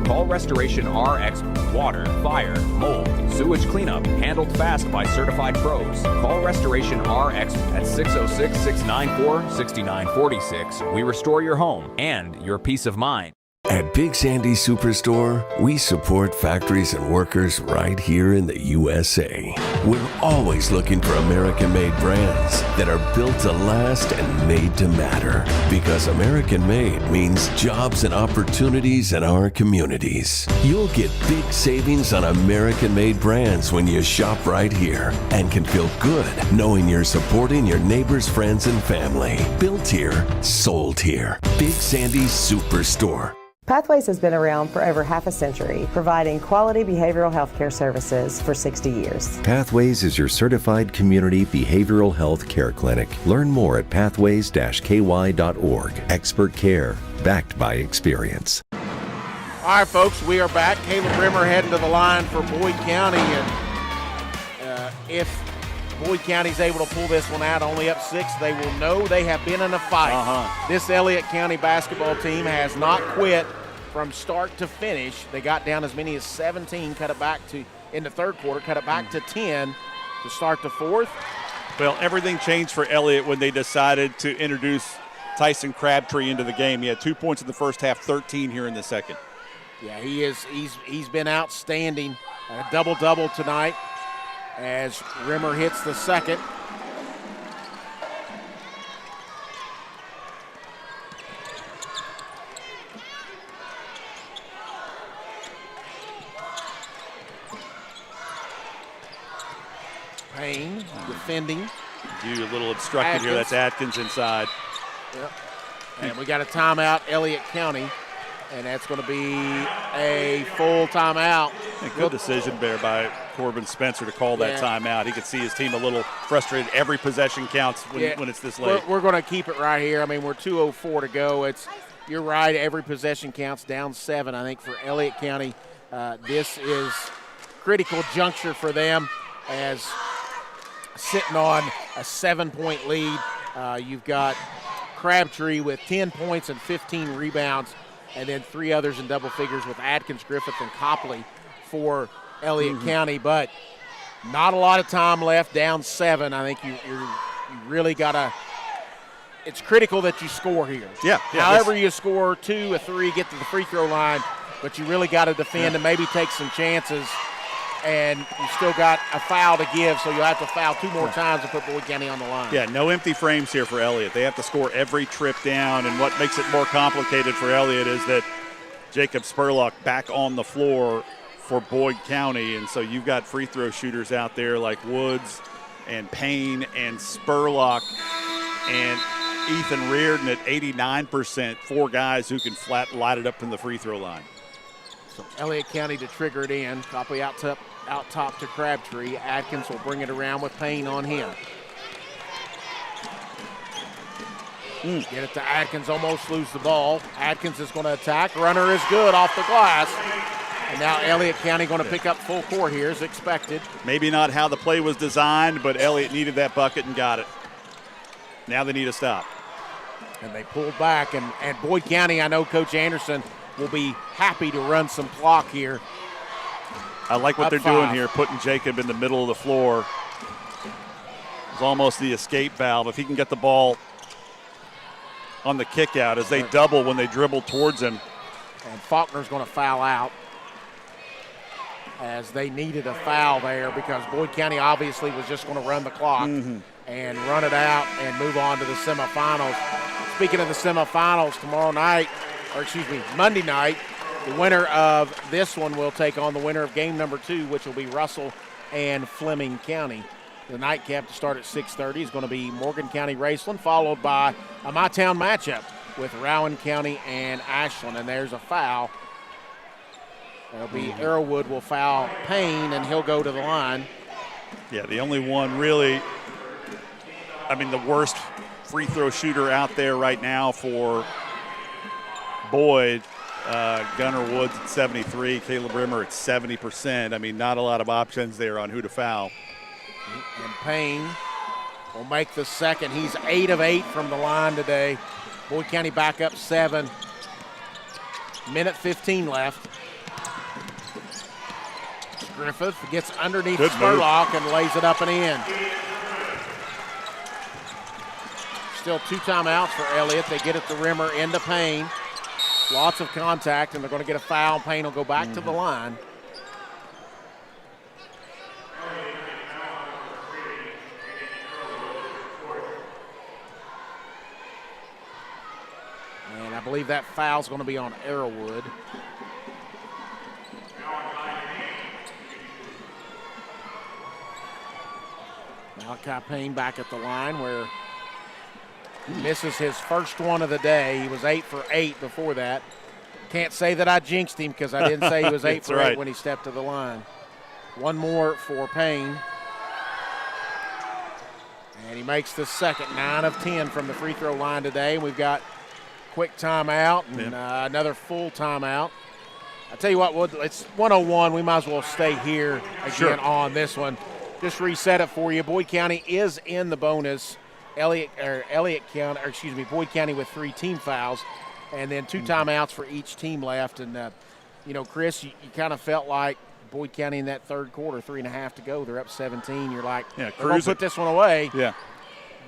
Speaker 18: Call Restoration RX. Water, fire, mold, sewage cleanup, handled fast by certified pros. Call Restoration RX at 606-694-6946. We restore your home and your peace of mind.
Speaker 6: At Big Sandy Superstore, we support factories and workers right here in the USA. We're always looking for American-made brands that are built to last and made to matter. Because American-made means jobs and opportunities in our communities. You'll get big savings on American-made brands when you shop right here and can feel good knowing you're supporting your neighbors, friends, and family. Built here, sold here. Big Sandy Superstore.
Speaker 10: Pathways has been around for over half a century, providing quality behavioral health care services for 60 years.
Speaker 11: Pathways is your certified community behavioral health care clinic. Learn more at pathways-ky.org. Expert care, backed by experience.
Speaker 2: All right, folks, we are back. Caleb Rimmer heading to the line for Boyd County, and if Boyd County's able to pull this one out, only up 6, they will know they have been in a fight. This Elliott County basketball team has not quit from start to finish. They got down as many as 17, cut it back to, in the third quarter, cut it back to 10 to start the fourth.
Speaker 3: Well, everything changed for Elliott when they decided to introduce Tyson Crabtree into the game. He had 2 points in the first half, 13 here in the second.
Speaker 2: Yeah, he's been outstanding. A double-double tonight as Rimmer hits the second. Payne defending.
Speaker 3: You a little obstructed here. That's Atkins inside.
Speaker 2: Yep. And we got a timeout, Elliott County, and that's going to be a full timeout.
Speaker 3: A good decision there by Corbin Spencer to call that timeout. He could see his team a little frustrated. Every possession counts when it's this late.
Speaker 2: We're going to keep it right here. I mean, we're 2:04 to go. You're right. Every possession counts. Down 7, I think, for Elliott County. This is critical juncture for them as sitting on a 7-point lead. You've got Crabtree with 10 points and 15 rebounds, and then 3 others in double figures with Atkins, Griffith, and Copley for Elliott County. But not a lot of time left, down 7. I think you really got to – it's critical that you score here.
Speaker 3: Yeah.
Speaker 2: However you score 2 or 3, get to the free throw line, but you really got to defend and maybe take some chances. And you still got a foul to give, so you'll have to foul 2 more times to put Boyd County on the line.
Speaker 3: Yeah, no empty frames here for Elliott. They have to score every trip down, and what makes it more complicated for Elliott is that Jacob Spurlock back on the floor for Boyd County, and so you've got free throw shooters out there like Woods and Payne and Spurlock and Ethan Reardon at 89%, 4 guys who can flat light it up from the free throw line.
Speaker 2: So Elliott County to trigger it in. Copley out top to Crabtree. Atkins will bring it around with Payne on him. Get it to Atkins, almost lose the ball. Atkins is going to attack. Runner is good off the glass. And now Elliott County going to pick up full court here as expected.
Speaker 3: Maybe not how the play was designed, but Elliott needed that bucket and got it. Now they need a stop.
Speaker 2: And they pulled back. And Boyd County, I know Coach Anderson will be happy to run some clock here.
Speaker 3: I like what they're doing here, putting Jacob in the middle of the floor. It's almost the escape valve. If he can get the ball on the kick out as they double when they dribble towards him.
Speaker 2: And Faulkner's going to foul out, as they needed a foul there because Boyd County obviously was just going to run the clock and run it out and move on to the semifinals. Speaking of the semifinals, Monday night, the winner of this one will take on the winner of game number 2, which will be Russell and Fleming County. The nightcap to start at 6:30 is going to be Morgan County Raceland, followed by a My Town matchup with Rowan County and Ashland. And there's a foul. It'll be Arrowwood will foul Payne, and he'll go to the line.
Speaker 3: Yeah, the only one really, the worst free throw shooter out there right now for Boyd, Gunnar Woods at 73, Caleb Rimmer at 70%. Not a lot of options there on who to foul.
Speaker 2: And Payne will make the second. He's 8 of 8 from the line today. Boyd County back up 7. Minute 15 left. Griffith gets underneath Spurlock and lays it up and in. Still 2 timeouts for Elliott. They get it to Rimmer into Payne. Lots of contact, and they're going to get a foul. Payne will go back to the line. And I believe that foul's going to be on Arrowwood. Malachi Payne back at the line where he misses his first one of the day. He was 8 for 8 before that. Can't say that I jinxed him because I didn't say he was 8 for 8 when he stepped to the line. One more for Payne. And he makes the second, 9 of 10 from the free throw line today. We've got quick timeout and another full timeout. I tell you what, it's 101. We might as well stay here again on this one. Just reset it for you. Boyd County is in the bonus. Boyd County with 3 team fouls, and then 2 timeouts for each team left. And Chris, you kind of felt like Boyd County in that third quarter, 3.5 to go. They're up 17. You're like, they're going to put this one away.
Speaker 3: Yeah.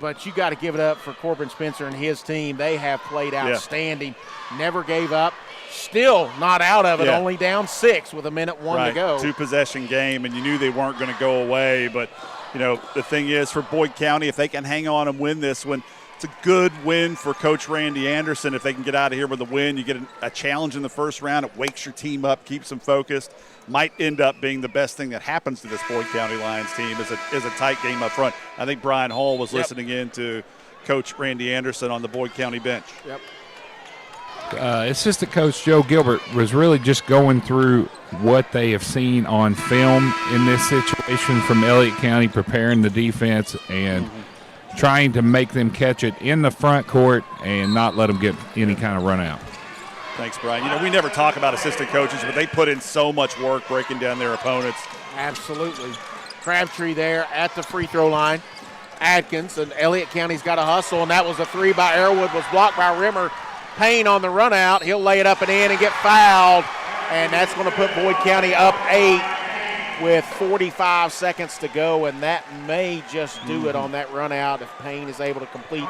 Speaker 2: But you got to give it up for Corbin Spencer and his team. They have played outstanding. Never gave up. Still not out of it, only down 6 with 1:01 to go.
Speaker 3: 2-possession game, and you knew they weren't going to go away. But, the thing is for Boyd County, if they can hang on and win this one, it's a good win for Coach Randy Anderson. If they can get out of here with a win, you get a challenge in the first round. It wakes your team up, keeps them focused. Might end up being the best thing that happens to this Boyd County Lions team is a tight game up front. I think Brian Hall was listening in to Coach Randy Anderson on the Boyd County bench.
Speaker 2: Yep.
Speaker 13: Assistant Coach Joe Gilbert was really just going through what they have seen on film in this situation from Elliott County, preparing the defense and trying to make them catch it in the front court and not let them get any kind of run out.
Speaker 3: Thanks, Brian. We never talk about assistant coaches, but they put in so much work breaking down their opponents.
Speaker 2: Absolutely. Crabtree there at the free throw line. Adkins, and Elliott County's got a hustle, and that was a 3 by Arrowwood, was blocked by Rimmer. Payne on the run out. He'll lay it up and in and get fouled, and that's going to put Boyd County up 8 with 45 seconds to go, and that may just do it on that run out. If Payne is able to complete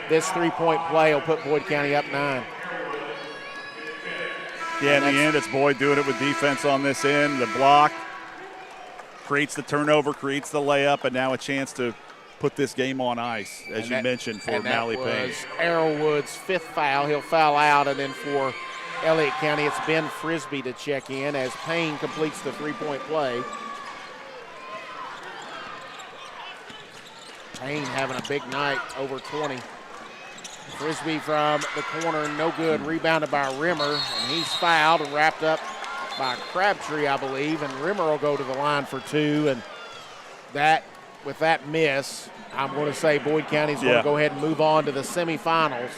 Speaker 2: this 3-point play, he'll put Boyd County up 9.
Speaker 3: Yeah, in the end, it's Boyd doing it with defense on this end. The block creates the turnover, creates the layup, and now a chance to put this game on ice, as you mentioned, for Mally Payne.
Speaker 2: Arrowwood's 5th foul. He'll foul out, and then for Elliott County, it's Ben Frisbee to check in as Payne completes the 3-point play. Payne having a big night, over 20. Frisbee from the corner, no good. Rebounded by Rimmer, and he's fouled and wrapped up by Crabtree, I believe, and Rimmer will go to the line for 2, and that, with that miss, I'm going to say Boyd County's going to go ahead and move on to the semifinals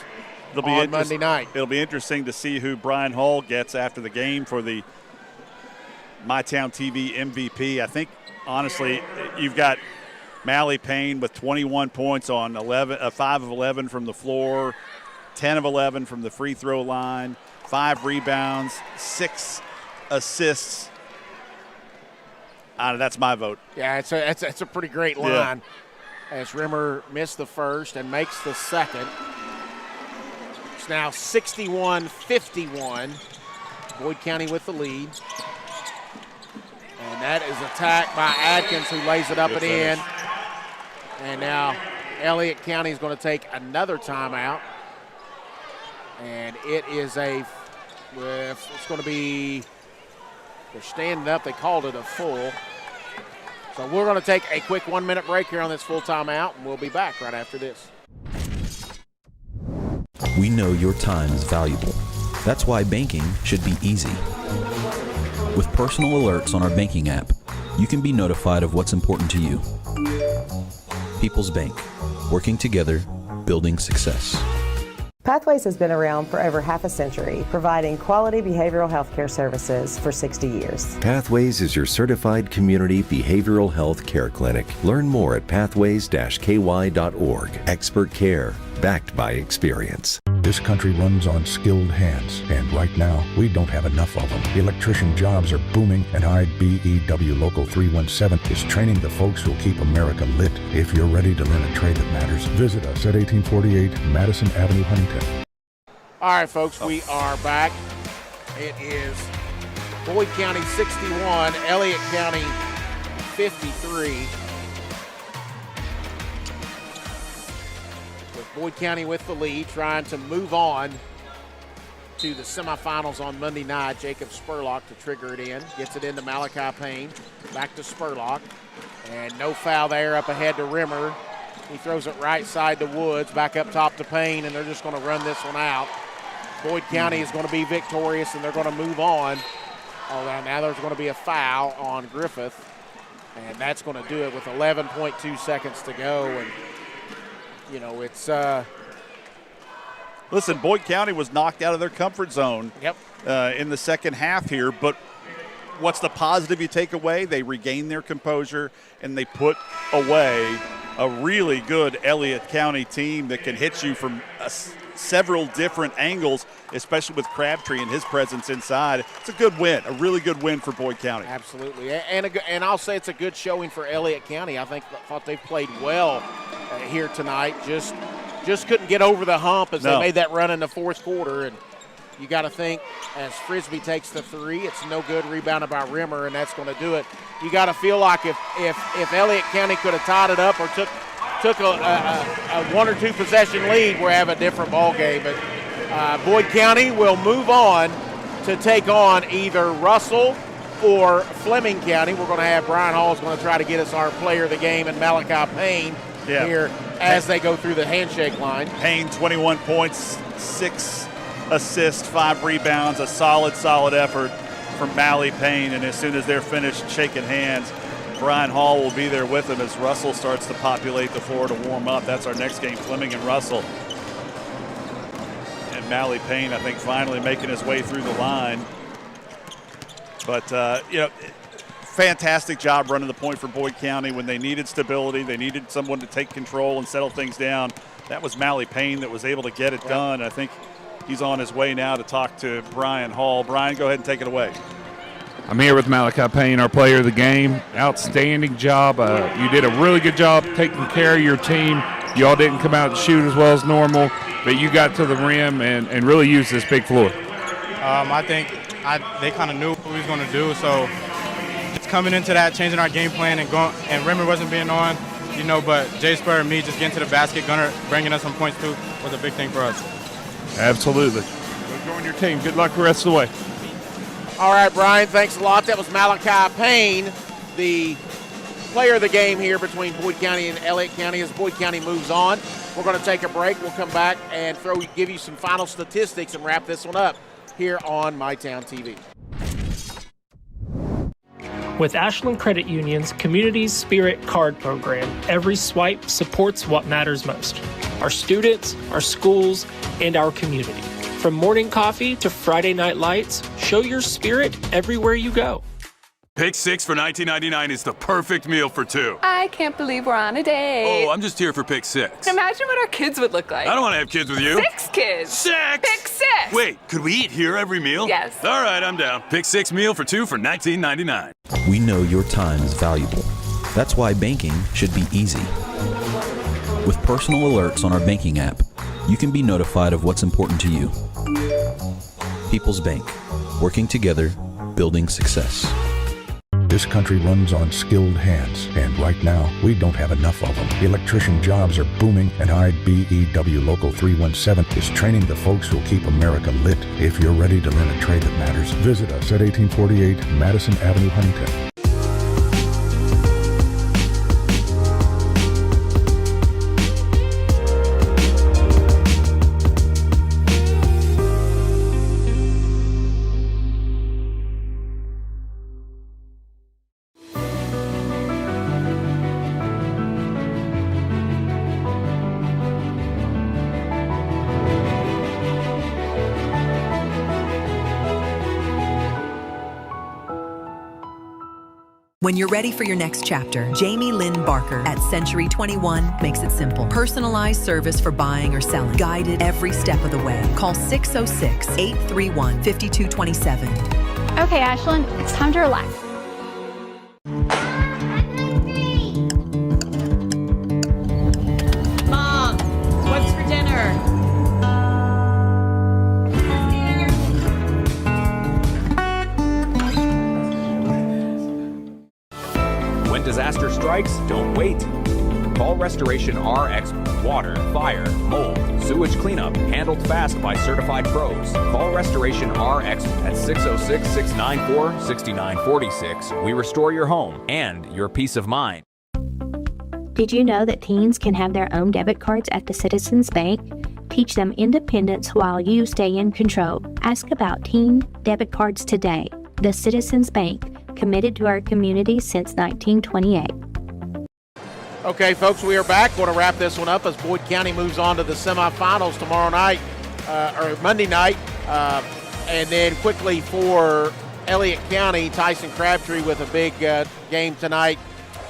Speaker 2: on Monday night.
Speaker 3: It'll be interesting to see who Brian Hall gets after the game for the MyTown TV MVP. I think, honestly, you've got Mally Payne with 21 points on 5 of 11 from the floor, 10 of 11 from the free throw line, 5 rebounds, 6 assists. That's my vote.
Speaker 2: Yeah, it's a pretty great line. As Rimmer missed the first and makes the second. It's now 61-51. Boyd County with the lead. And that is attacked by Adkins, who lays it up and in. And now Elliott County is going to take another timeout. And it is it's going to be, they're standing up. They called it a full. So we're going to take a quick 1-minute break here on this full timeout, and we'll be back right after this.
Speaker 1: We know your time is valuable. That's why banking should be easy. With personal alerts on our banking app, you can be notified of what's important to you. People's Bank, working together, building success.
Speaker 10: Pathways has been around for over half a century, providing quality behavioral health care services for 60 years.
Speaker 11: Pathways is your certified community behavioral health care clinic. Learn more at pathways-ky.org. Expert care, backed by experience.
Speaker 5: This country runs on skilled hands, and right now, we don't have enough of them. Electrician jobs are booming, and IBEW Local 317 is training the folks who'll keep America lit. If you're ready to learn a trade that matters, visit us at 1848 Madison Avenue, Huntington.
Speaker 2: All right, folks, we are back. It is Boyd County 61, Elliott County 53. Boyd County with the lead, trying to move on to the semifinals on Monday night. Jacob Spurlock to trigger it in. Gets it into Malachi Payne. Back to Spurlock. And no foul there up ahead to Rimmer. He throws it right side to Woods. Back up top to Payne, and they're just going to run this one out. Boyd County is going to be victorious, and they're going to move on. Oh, now there's going to be a foul on Griffith. And that's going to do it with 11.2 seconds to go. And you know, it's
Speaker 3: listen, Boyd County was knocked out of their comfort zone in the second half here, but what's the positive you take away? They regain their composure, and they put away a really good Elliott County team that can hit you from several different angles, especially with Crabtree and his presence inside. It's a good win, a really good win for Boyd County.
Speaker 2: Absolutely, and I'll say it's a good showing for Elliott County. I thought they've played well here tonight. Just couldn't get over the hump as they made that run in the fourth quarter. And you got to think, as Frisbee takes the three, it's no good, rebounded by Rimmer, and that's going to do it. You got to feel like if Elliott County could have tied it up or took a 1 or 2 possession lead, we have a different ball game. But Boyd County will move on to take on either Russell or Fleming County. We're going to have Brian Hall is going to try to get us our player of the game, and Malachi Payne here as they go through the handshake line.
Speaker 3: Payne, 21 points, 6 assists, 5 rebounds, a solid effort from Mally Payne. And as soon as they're finished shaking hands, Brian Hall will be there with him as Russell starts to populate the floor to warm up. That's our next game, Fleming and Russell. And Mally Payne, I think, finally making his way through the line. But, fantastic job running the point for Boyd County when they needed stability. They needed someone to take control and settle things down. That was Mally Payne that was able to get it done. I think he's on his way now to talk to Brian Hall. Brian, go ahead and take it away.
Speaker 13: I'm here with Malachi Payne, our player of the game. Outstanding job. You did a really good job taking care of your team. You all didn't come out and shoot as well as normal, but you got to the rim and really used this big floor.
Speaker 22: I think they kind of knew what we was going to do, so just coming into that, changing our game plan and Rimmer wasn't being on, but Jay Spur and me just getting to the basket, Gunner bringing us some points too was a big thing for us.
Speaker 13: Absolutely. Go join your team. Good luck the rest of the way.
Speaker 2: All right, Brian, thanks a lot. That was Malachi Payne, the player of the game here between Boyd County and Elliott County as Boyd County moves on. We're going to take a break. We'll come back and give you some final statistics and wrap this one up here on MyTown TV.
Speaker 21: With Ashland Credit Union's Community Spirit Card Program, every swipe supports what matters most: our students, our schools, and our community. From morning coffee to Friday night lights, show your spirit everywhere you go.
Speaker 19: Pick 6 for $19.99 is the perfect meal for 2.
Speaker 23: I can't believe we're on a date.
Speaker 19: Oh, I'm just here for Pick 6.
Speaker 23: Imagine what our kids would look like.
Speaker 19: I don't want to have kids with you.
Speaker 23: 6 kids.
Speaker 19: 6!
Speaker 23: Pick 6!
Speaker 19: Wait, could we eat here every meal?
Speaker 23: Yes.
Speaker 19: All right, I'm down. Pick 6 meal for 2 for $19.99.
Speaker 1: We know your time is valuable. That's why banking should be easy. With personal alerts on our banking app, you can be notified of what's important to you. People's Bank, working together, building success.
Speaker 5: This country runs on skilled hands, and right now, we don't have enough of them. Electrician jobs are booming, and IBEW Local 317 is training the folks who'll keep America lit. If you're ready to learn a trade that matters, visit us at 1848 Madison Avenue, Huntington.
Speaker 4: When you're ready for your next chapter, Jamie Lynn Barker at Century 21 makes it simple. Personalized service for buying or selling, guided every step of the way. Call 606-831-5227.
Speaker 7: Okay, Ashlyn, it's time to relax.
Speaker 8: Mom, what's for dinner?
Speaker 18: When disaster strikes, don't wait. Call Restoration RX. Water, fire, mold, sewage cleanup, handled fast by certified pros. Call Restoration RX at 606-694-6946. We restore your home and your peace of mind.
Speaker 9: Did you know that teens can have their own debit cards at the Citizens Bank? Teach them independence while you stay in control. Ask about teen debit cards today. The Citizens Bank, committed to our community since 1928.
Speaker 2: Okay, folks, we are back. Want to wrap this one up as Boyd County moves on to the semifinals tomorrow night, or Monday night. And then quickly for Elliott County, Tyson Crabtree with a big game tonight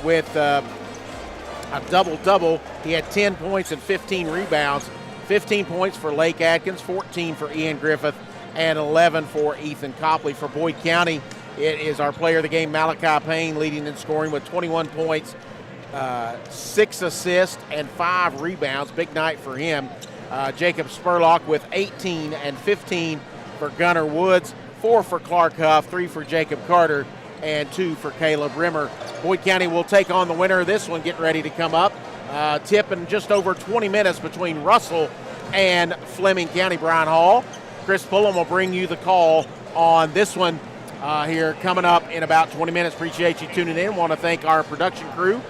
Speaker 2: with a double-double. He had 10 points and 15 rebounds. 15 points for Lake Atkins, 14 for Ian Griffith, and 11 for Ethan Copley. For Boyd County, it is our player of the game, Malachi Payne, leading in scoring with 21 points, 6 assists, and 5 rebounds. Big night for him. Jacob Spurlock with 18 and 15 for Gunnar Woods, 4 for Clark Huff, 3 for Jacob Carter, and 2 for Caleb Rimmer. Boyd County will take on the winner of this one, getting ready to come up. Tip in just over 20 minutes between Russell and Fleming County. Brian Hall, Chris Pullum will bring you the call on this one here coming up in about 20 minutes. Appreciate you tuning in. Want to thank our production crew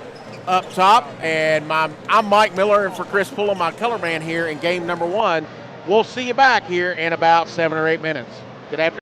Speaker 2: up top. And I'm Mike Miller, and for Chris Pullum, my color man here in game number 1. We'll see you back here in about 7 or 8 minutes. Good afternoon.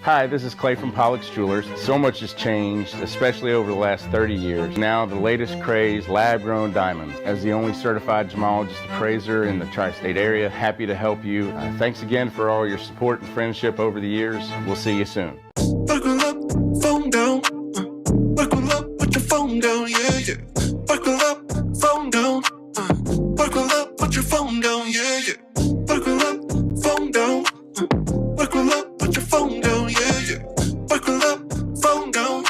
Speaker 25: Hi, this is Clay from Pollock's Jewelers. So much has changed, especially over the last 30 years. Now the latest craze, lab-grown diamonds. As the only certified gemologist appraiser in the tri-state area, happy to help you. Thanks again for all your support and friendship over the years. We'll see you soon.
Speaker 26: Buckle up, phone down. Buckle up, put your phone down, yeah, yeah. Buckle up, phone down. Buckle up, put your phone down, yeah, yeah. Buckle up, phone down. Buckle up, put your phone down, yeah, yeah. Buckle up, phone down.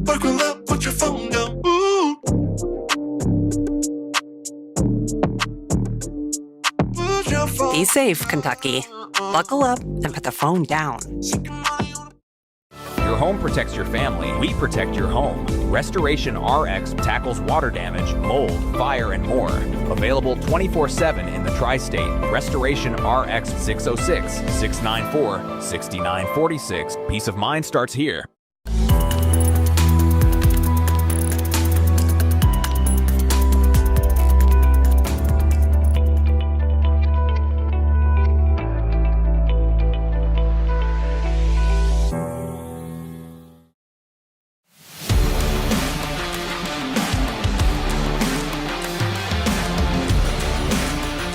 Speaker 26: Buckle up, put your phone down. Ooh. Put your phone.
Speaker 27: Be safe, Kentucky. Buckle up and put the phone down.
Speaker 18: Your home protects your family. We protect your home. Restoration RX tackles water damage, mold, fire, and more. Available 24/7 in the tri-state. Restoration RX 606-694-6946. Peace of mind starts here.